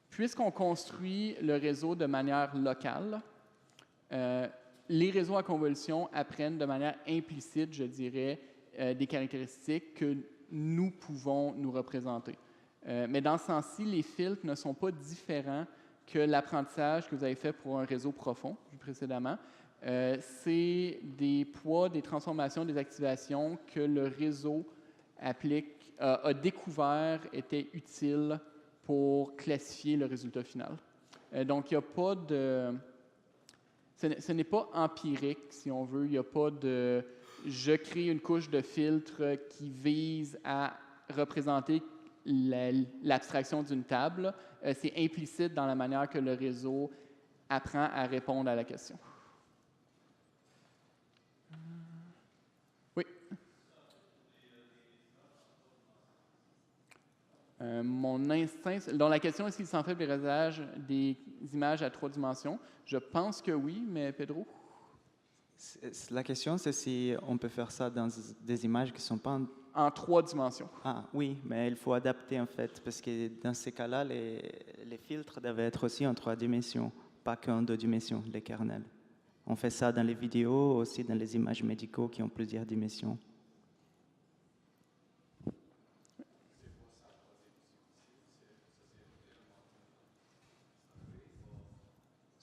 Puisqu'on construit le réseau de manière locale, les réseaux à convolution apprennent de manière implicite, je dirais, des caractéristiques que nous pouvons nous représenter. Mais dans ce sens-ci, les filtres ne sont pas différents que l'apprentissage que vous avez fait pour un réseau profond, vu précédemment. C'est des poids, des transformations, des activations que le réseau a découvert étaient utiles pour classifier le résultat final. Donc, il n'y a pas de... Ce n'est pas empirique, si on veut. Il n'y a pas de... Je crée une couche de filtre qui vise à représenter l'abstraction d'une table. C'est implicite dans la manière que le réseau apprend à répondre à la question. Mon instinct, donc la question est s'il s'en fait des résage des images à 3 dimensions. Je pense que oui, mais Pedro?
La question, c'est si on peut faire ça dans des images qui ne sont pas
En 3 dimensions.
Ah oui, mais il faut adapter en fait, parce que dans ces cas-là, les filtres doivent être aussi en 3 dimensions, pas qu'en 2 dimensions, les kernels. On fait ça dans les vidéos, aussi dans les images médicaux qui ont plusieurs dimensions.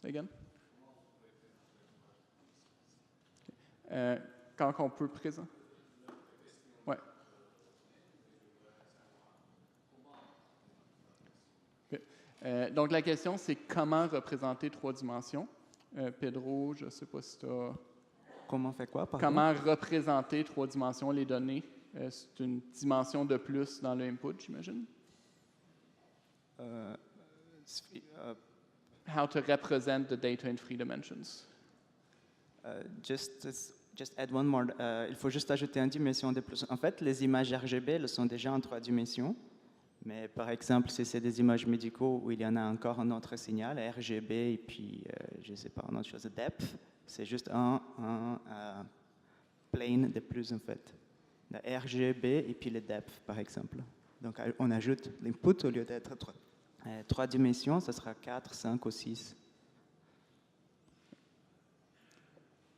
Again? Quand on peut présent? Ouais. Okay. Donc la question, c'est comment représenter 3 dimensions? Pedro, je ne sais pas si tu as...
Comment on fait quoi, pardon?
Comment représenter 3 dimensions, les données? C'est une dimension de plus dans le input, j'imagine? How to represent the data in 3 dimensions?
Just add one more. Il faut juste ajouter une dimension de plus. En fait, les images RGB, elles sont déjà en 3 dimensions. Mais par exemple, si c'est des images médicaux où il y en a encore un autre signal, RGB, et puis, je ne sais pas, une autre chose, depth, c'est juste un plane de plus, en fait. Le RGB et puis le depth, par exemple. Donc, on ajoute l'input au lieu d'être 3 dimensions, ça sera 4, 5 ou 6.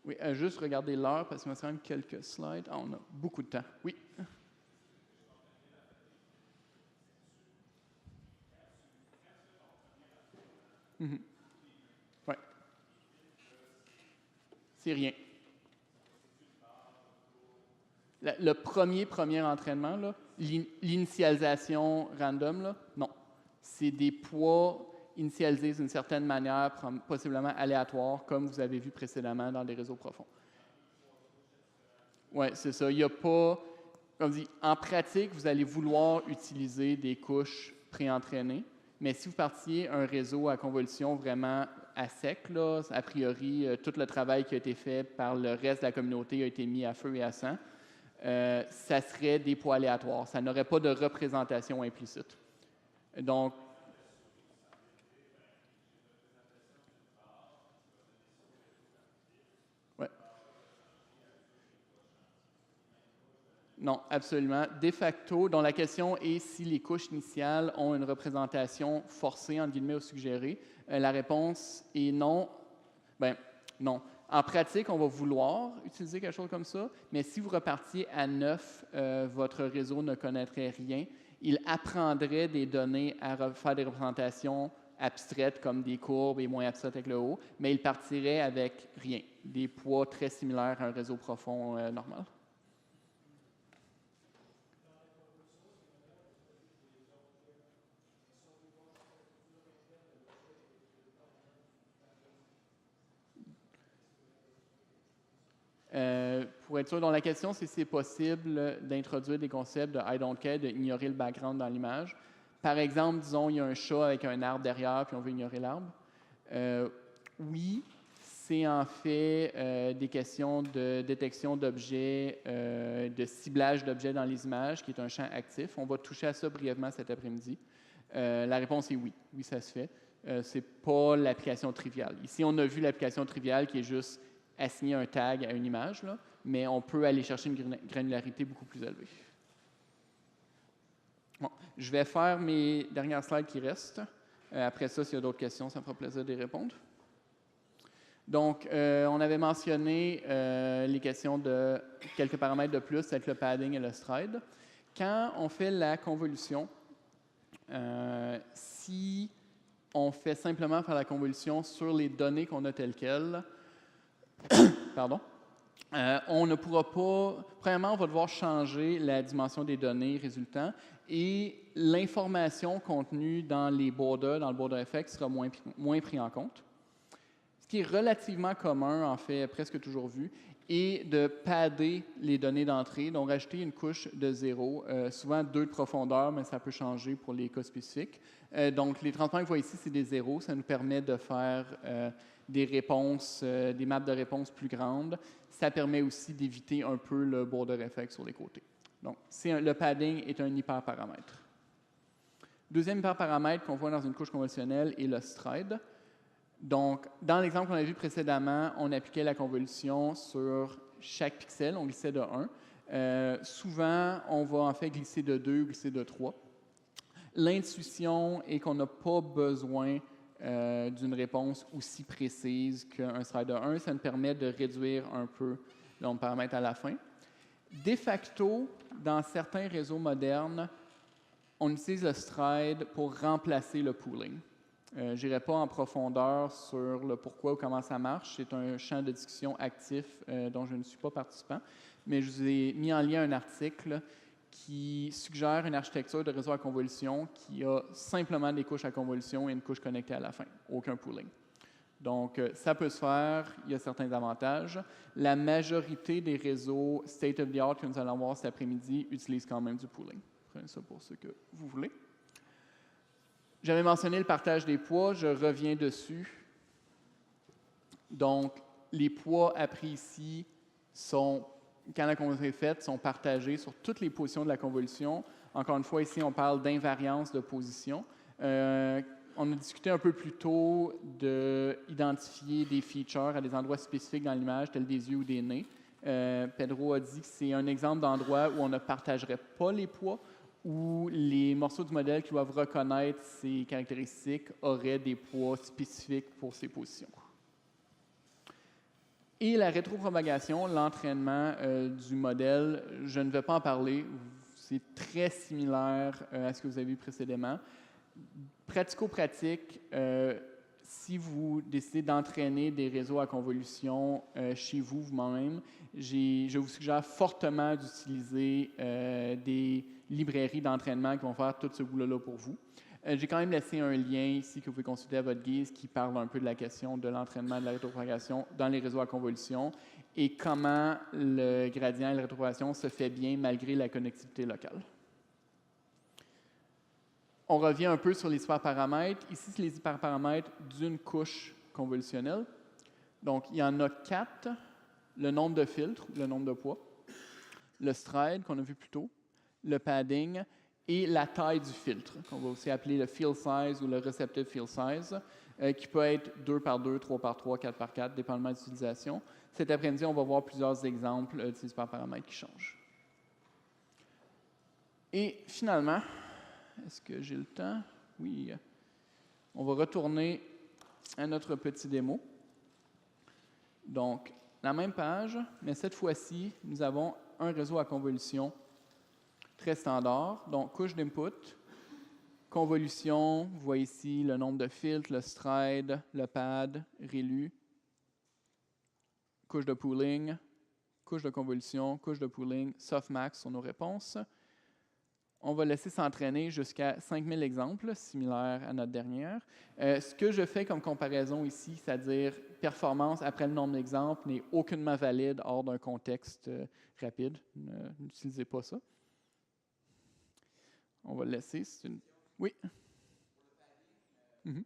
Oui, juste regarder l'heure, parce qu'il me reste quand même quelques slides. Ah, on a beaucoup de temps. Oui. Mm-hmm. Oui. C'est rien. Le premier entraînement, l'initialisation random, là, non. C'est des poids initialisés d'une certaine manière, possiblement aléatoire, comme vous avez vu précédemment dans des réseaux profonds. Oui, c'est ça. Il n'y a pas... Comme dit, en pratique, vous allez vouloir utiliser des couches préentraînées, mais si vous partiez un réseau à convolution vraiment à sec, là, a priori, tout le travail qui a été fait par le reste de la communauté a été mis à feu et à sang, ça serait des poids aléatoires. Ça n'aurait pas de représentation implicite. Donc, ouais. Non, absolument. De facto, dont la question est si les couches initiales ont une représentation forcée, entre guillemets, ou suggérée. La réponse est non. Ben, non. En pratique, on va vouloir utiliser quelque chose comme ça, mais si vous repartiez à 9, votre réseau ne connaîtrait rien. Il apprendrait des données à faire des représentations abstraites comme des courbes et moins abstraites avec le haut, mais il partirait avec rien, des poids très similaires à un réseau profond normal. Pour être sûr, dans la question, c'est si c'est possible d'introduire des concepts de I don't care, d'ignorer le background dans l'image. Par exemple, disons, il y a un chat avec un arbre derrière, puis on veut ignorer l'arbre. Oui, c'est en fait des questions de détection d'objets, de ciblage d'objets dans les images, qui est un champ actif. On va toucher à ça brièvement cet après-midi. La réponse est oui. Oui, ça se fait. Ce n'est pas l'application triviale. Ici, on a vu l'application triviale qui est juste assigner un tag à une image, là, mais on peut aller chercher une granularité beaucoup plus élevée. Bon, je vais faire mes dernières slides qui restent. Après ça, s'il y a d'autres questions, ça me fera plaisir d'y répondre. Donc, on avait mentionné les questions de quelques paramètres de plus avec le padding et le stride. Quand on fait la convolution, si on fait simplement faire la convolution sur les données qu'on a telles quelles, pardon, on ne pourra pas... Premièrement, on va devoir changer la dimension des données résultant et l'information contenue dans les borders, dans le border effect, sera moins pris en compte. Ce qui est relativement commun, en fait, presque toujours vu, est de padder les données d'entrée, donc rajouter une couche de 0, souvent 2 de profondeur, mais ça peut changer pour les cas spécifiques. Donc, les transforms que vous voyez ici, c'est des 0, ça nous permet de faire des réponses, des maps de réponses plus grandes. Ça permet aussi d'éviter un peu le border effect sur les côtés. Donc, le padding est un hyperparamètre. Deuxième hyperparamètre qu'on voit dans une couche convolutionnelle est le stride. Donc, dans l'exemple qu'on a vu précédemment, on appliquait la convolution sur chaque pixel, on glissait de 1. Souvent, on va en fait glisser de 2 ou glisser de 3. L'intuition est qu'on n'a pas besoin d'une réponse aussi précise qu'un stride de 1. Ça nous permet de réduire un peu le nombre de paramètres à la fin. De facto, dans certains réseaux modernes, on utilise le stride pour remplacer le pooling. Je n'irai pas en profondeur sur le pourquoi ou comment ça marche. C'est un champ de discussion actif dont je ne suis pas participant, mais je vous ai mis en lien un article qui suggère une architecture de réseau à convolution qui a simplement des couches à convolution et une couche connectée à la fin, aucun pooling. Donc, ça peut se faire, il y a certains avantages. La majorité des réseaux state-of-the-art que nous allons voir cet après-midi utilisent quand même du pooling. Prenez ça pour ce que vous voulez. J'avais mentionné le partage des poids, je reviens dessus. Donc, les poids appris ici sont, quand la convolution est faite, sont partagés sur toutes les positions de la convolution. Encore une fois, ici, on parle d'invariance de position. On a discuté un peu plus tôt d'identifier des features à des endroits spécifiques dans l'image, tels des yeux ou des nez. Pedro a dit que c'est un exemple d'endroit où on ne partagerait pas les poids, où les morceaux du modèle qui doivent reconnaître ces caractéristiques auraient des poids spécifiques pour ces positions. Et la rétropropagation, l'entraînement du modèle, je ne vais pas en parler. C'est très similaire à ce que vous avez vu précédemment. Pratico-pratique, si vous décidez d'entraîner des réseaux à convolution chez vous, vous-même, je vous suggère fortement d'utiliser des librairies d'entraînement qui vont faire tout ce boulot-là pour vous. J'ai quand même laissé un lien ici que vous pouvez consulter à votre guise qui parle un peu de la question de l'entraînement de la rétropropagation dans les réseaux à convolution et comment le gradient et la rétropropagation se fait bien malgré la connectivité locale. On revient un peu sur les hyperparamètres. Ici, c'est les hyperparamètres d'une couche convolutionnelle. Donc, il y en a 4. Le nombre de filtres, le nombre de poids, le stride qu'on a vu plus tôt, le padding et la taille du filtre, qu'on va aussi appeler le field size ou le receptive field size, qui peut être 2 par 2, 3 par 3, 4 par 4, dépendamment de l'utilisation. Cet après-midi, on va voir plusieurs exemples de ces hyperparamètres qui changent. Et finalement, est-ce que j'ai le temps? Oui. On va retourner à notre petit démo. Donc, la même page, mais cette fois-ci, nous avons un réseau à convolution très standard. Donc, couche d'input, convolution, vous voyez ici le nombre de filtres, le stride, le pad, ReLU, couche de pooling, couche de convolution, couche de pooling, softmax sur nos réponses. On va laisser s'entraîner jusqu'à 5000 exemples, similaires à notre dernière. Ce que je fais comme comparaison ici, c'est-à-dire performance après le nombre d'exemples, n'est aucunement valide hors d'un contexte rapide. N'utilisez pas ça. On va le laisser. Oui. Mm-hmm.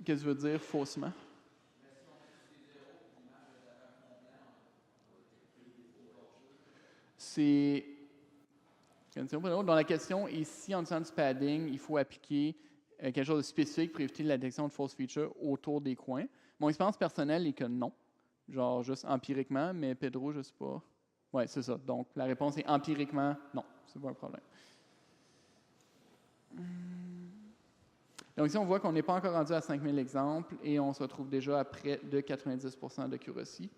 Qu'est-ce que je veux dire faussement? C'est dans la question, ici, en disant du padding, il faut appliquer quelque chose de spécifique pour éviter la détection de false features autour des coins. Mon expérience personnelle est que non, genre juste empiriquement, mais Pedro, je ne sais pas. Oui, c'est ça. Donc, la réponse est empiriquement, non, c'est pas un problème. Donc ici, on voit qu'on n'est pas encore rendu à 5000 exemples et on se retrouve déjà à près de 90% d'accuracy.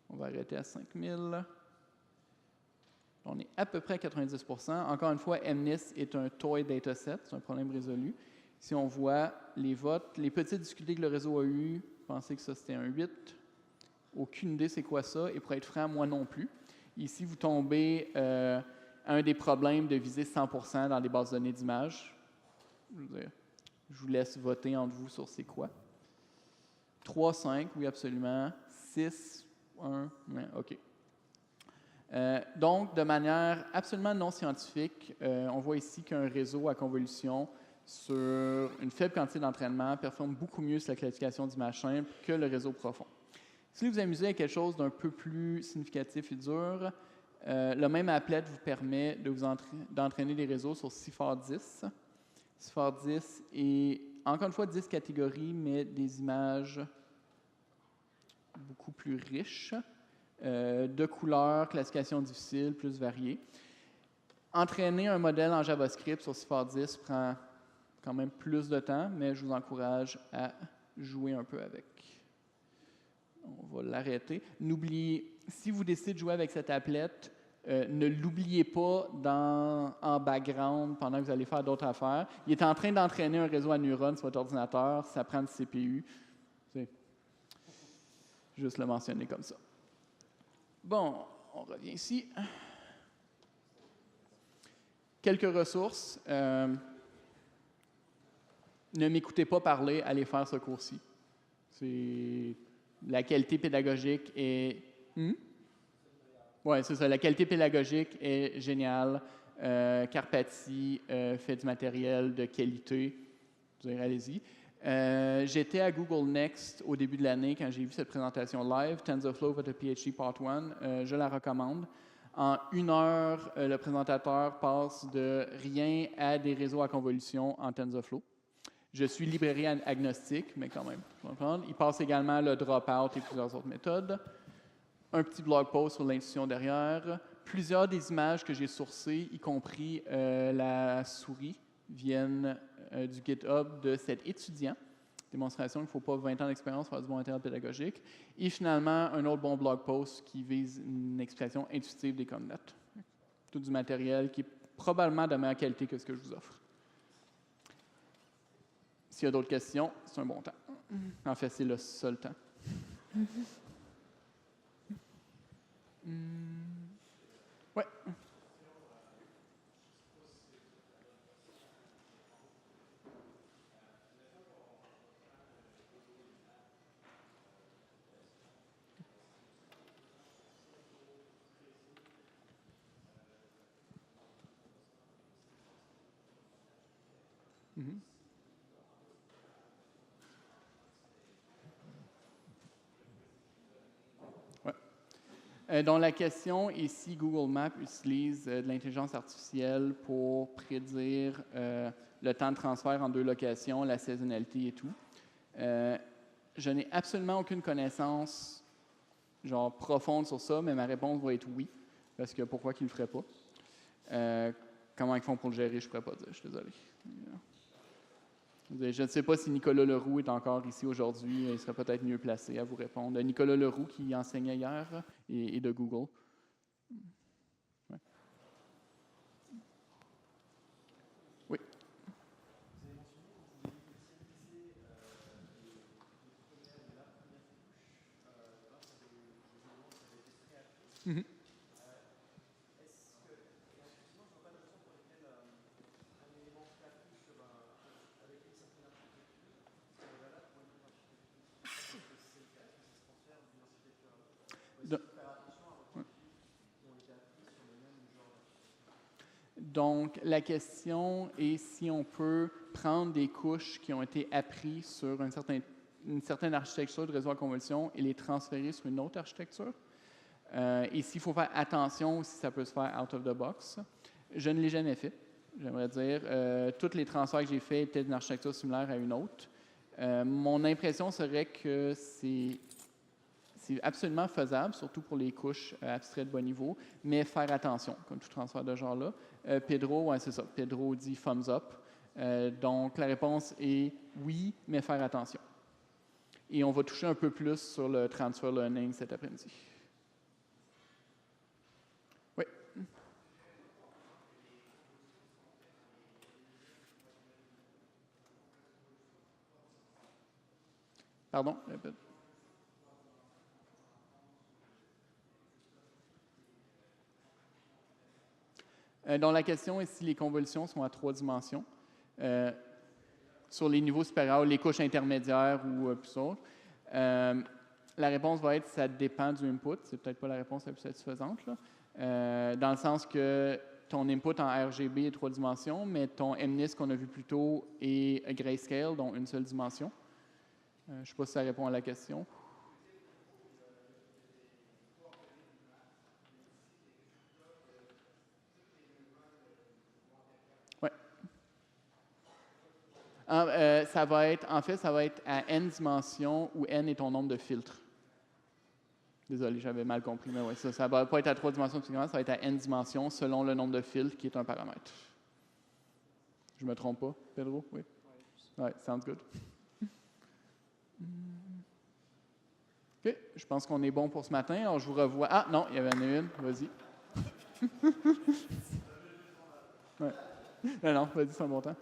On va arrêter à 5000. On est à peu près à 90%. Encore une fois, MNIST est un toy dataset, c'est un problème résolu. Si on voit les votes, les petites difficultés que le réseau a eues, pensez que ça c'était un 8. Aucune idée c'est quoi ça, et pour être franc, moi non plus. Ici, vous tombez à un des problèmes de viser 100% dans des bases de données d'images. Je vous laisse voter entre vous sur c'est quoi. 3, 5, oui absolument. 6, 1, OK. Donc, de manière absolument non scientifique, on voit ici qu'un réseau à convolution sur une faible quantité d'entraînement performe beaucoup mieux sur la classification d'images simples que le réseau profond. Si vous vous amusez à quelque chose d'un peu plus significatif et dur, le même applet vous permet d'entraîner des réseaux sur CIFAR10. CIFAR10 est, encore une fois, 10 catégories, mais des images beaucoup plus riches, de couleurs, classification difficile, plus variée. Entraîner un modèle en JavaScript sur CIFAR10 prend quand même plus de temps, mais je vous encourage à jouer un peu avec. On va l'arrêter. Si vous décidez de jouer avec cette applet, ne l'oubliez pas en background pendant que vous allez faire d'autres affaires. Il est en train d'entraîner un réseau à neurones sur votre ordinateur, ça prend du CPU. C'est juste le mentionner comme ça. Bon, on revient ici. Quelques ressources. Ne m'écoutez pas parler, allez faire ce cours-ci. La qualité pédagogique est... Oui, c'est ça. La qualité pédagogique est géniale. Karpathy fait du matériel de qualité. Vous direz, allez-y. J'étais à Google Next au début de l'année quand j'ai vu cette présentation live, TensorFlow with a PhD Part 1. Je la recommande. En 1 heure, le présentateur passe de rien à des réseaux à convolution en TensorFlow. Je suis librairie agnostique, mais quand même, il passe également le dropout et plusieurs autres méthodes. Un petit blog post sur l'intuition derrière. Plusieurs des images que j'ai sourcées, y compris la souris, viennent du GitHub de cet étudiant. Démonstration qu'il ne faut pas 20 ans d'expérience pour faire du bon matériel pédagogique. Et finalement, un autre bon blog post qui vise une explication intuitive des connettes. Tout du matériel qui est probablement de meilleure qualité que ce que je vous offre. S'il y a d'autres questions, c'est un bon temps. En fait, c'est le seul temps. Ouais. Donc, la question est si Google Maps utilise de l'intelligence artificielle pour prédire le temps de transfert en 2 locations, la saisonnalité et tout. Je n'ai absolument aucune connaissance profonde sur ça, mais ma réponse va être oui, parce que pourquoi qu'ils ne le feraient pas? Comment ils font pour le gérer, je ne pourrais pas dire, je suis désolé. Je ne sais pas si Nicolas Leroux est encore ici aujourd'hui. Il serait peut-être mieux placé à vous répondre. Nicolas Leroux, qui enseignait hier, et de Google. Ouais. Oui. Mm-hmm. Donc, la question est si on peut prendre des couches qui ont été apprises sur une certaine architecture de réseau à convolution et les transférer sur une autre architecture. Et s'il faut faire attention si ça peut se faire out of the box. Je ne l'ai jamais fait, j'aimerais dire. Tous les transferts que j'ai faits étaient d'une architecture similaire à une autre. Mon impression serait que c'est absolument faisable, surtout pour les couches abstraites de bas niveau, mais faire attention, comme tout transfert de genre-là. Pedro, ouais, c'est ça. Pedro dit « thumbs up ». Donc, la réponse est oui, mais faire attention. Et on va toucher un peu plus sur le transfer learning cet après-midi. Oui. Pardon? Répète. Donc, la question est si les convolutions sont à 3 dimensions. Sur les niveaux supérieurs, les couches intermédiaires ou plus autres. La réponse va être ça dépend du input. C'est peut-être pas la réponse la plus satisfaisante, là. Dans le sens que ton input en RGB est 3 dimensions, mais ton MNIST qu'on a vu plus tôt est grayscale, donc une seule dimension. Je ne sais pas si ça répond à la question. Oui. Ça va être à n dimensions où n est ton nombre de filtres. Désolé, j'avais mal compris, mais oui, ça ne va pas être à 3 dimensions, ça va être à n dimensions selon le nombre de filtres qui est un paramètre. Je ne me trompe pas, Pedro? Oui? Oui, sounds good. OK, je pense qu'on est bon pour ce matin. Alors, je vous revois. Ah, non, il y avait une. Vas-y. Ouais. Non, vas-y, c'est un bon temps.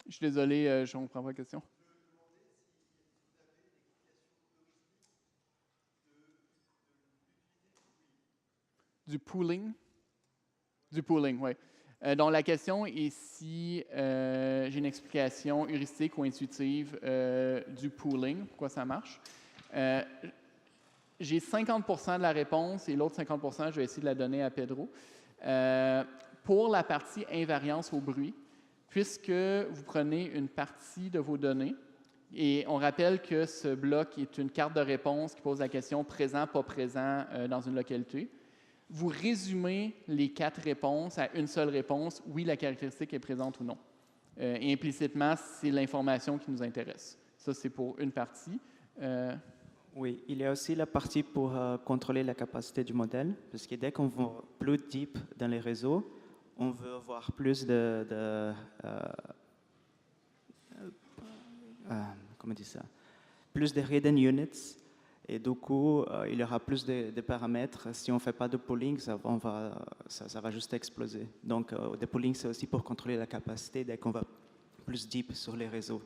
Je suis désolé, je ne comprends pas la question. Du pooling? Du pooling, oui. Donc, la question est si j'ai une explication heuristique ou intuitive du pooling, pourquoi ça marche. J'ai 50% de la réponse et l'autre 50%, je vais essayer de la donner à Pedro. Pour la partie invariance au bruit, puisque vous prenez une partie de vos données, et on rappelle que ce bloc est une carte de réponse qui pose la question présent, pas présent dans une localité, vous résumez les 4 réponses à une seule réponse, oui, la caractéristique est présente ou non. Et implicitement, c'est l'information qui nous intéresse. Ça, c'est pour une partie.
Oui, il y a aussi la partie pour contrôler la capacité du modèle, parce que dès qu'on va plus deep dans les réseaux, on veut avoir plus comment dire ça, plus de hidden units, et du coup, il y aura plus de paramètres. Si on ne fait pas de pooling, ça va juste exploser. Donc, le pooling, c'est aussi pour contrôler la capacité dès qu'on va plus deep sur les réseaux.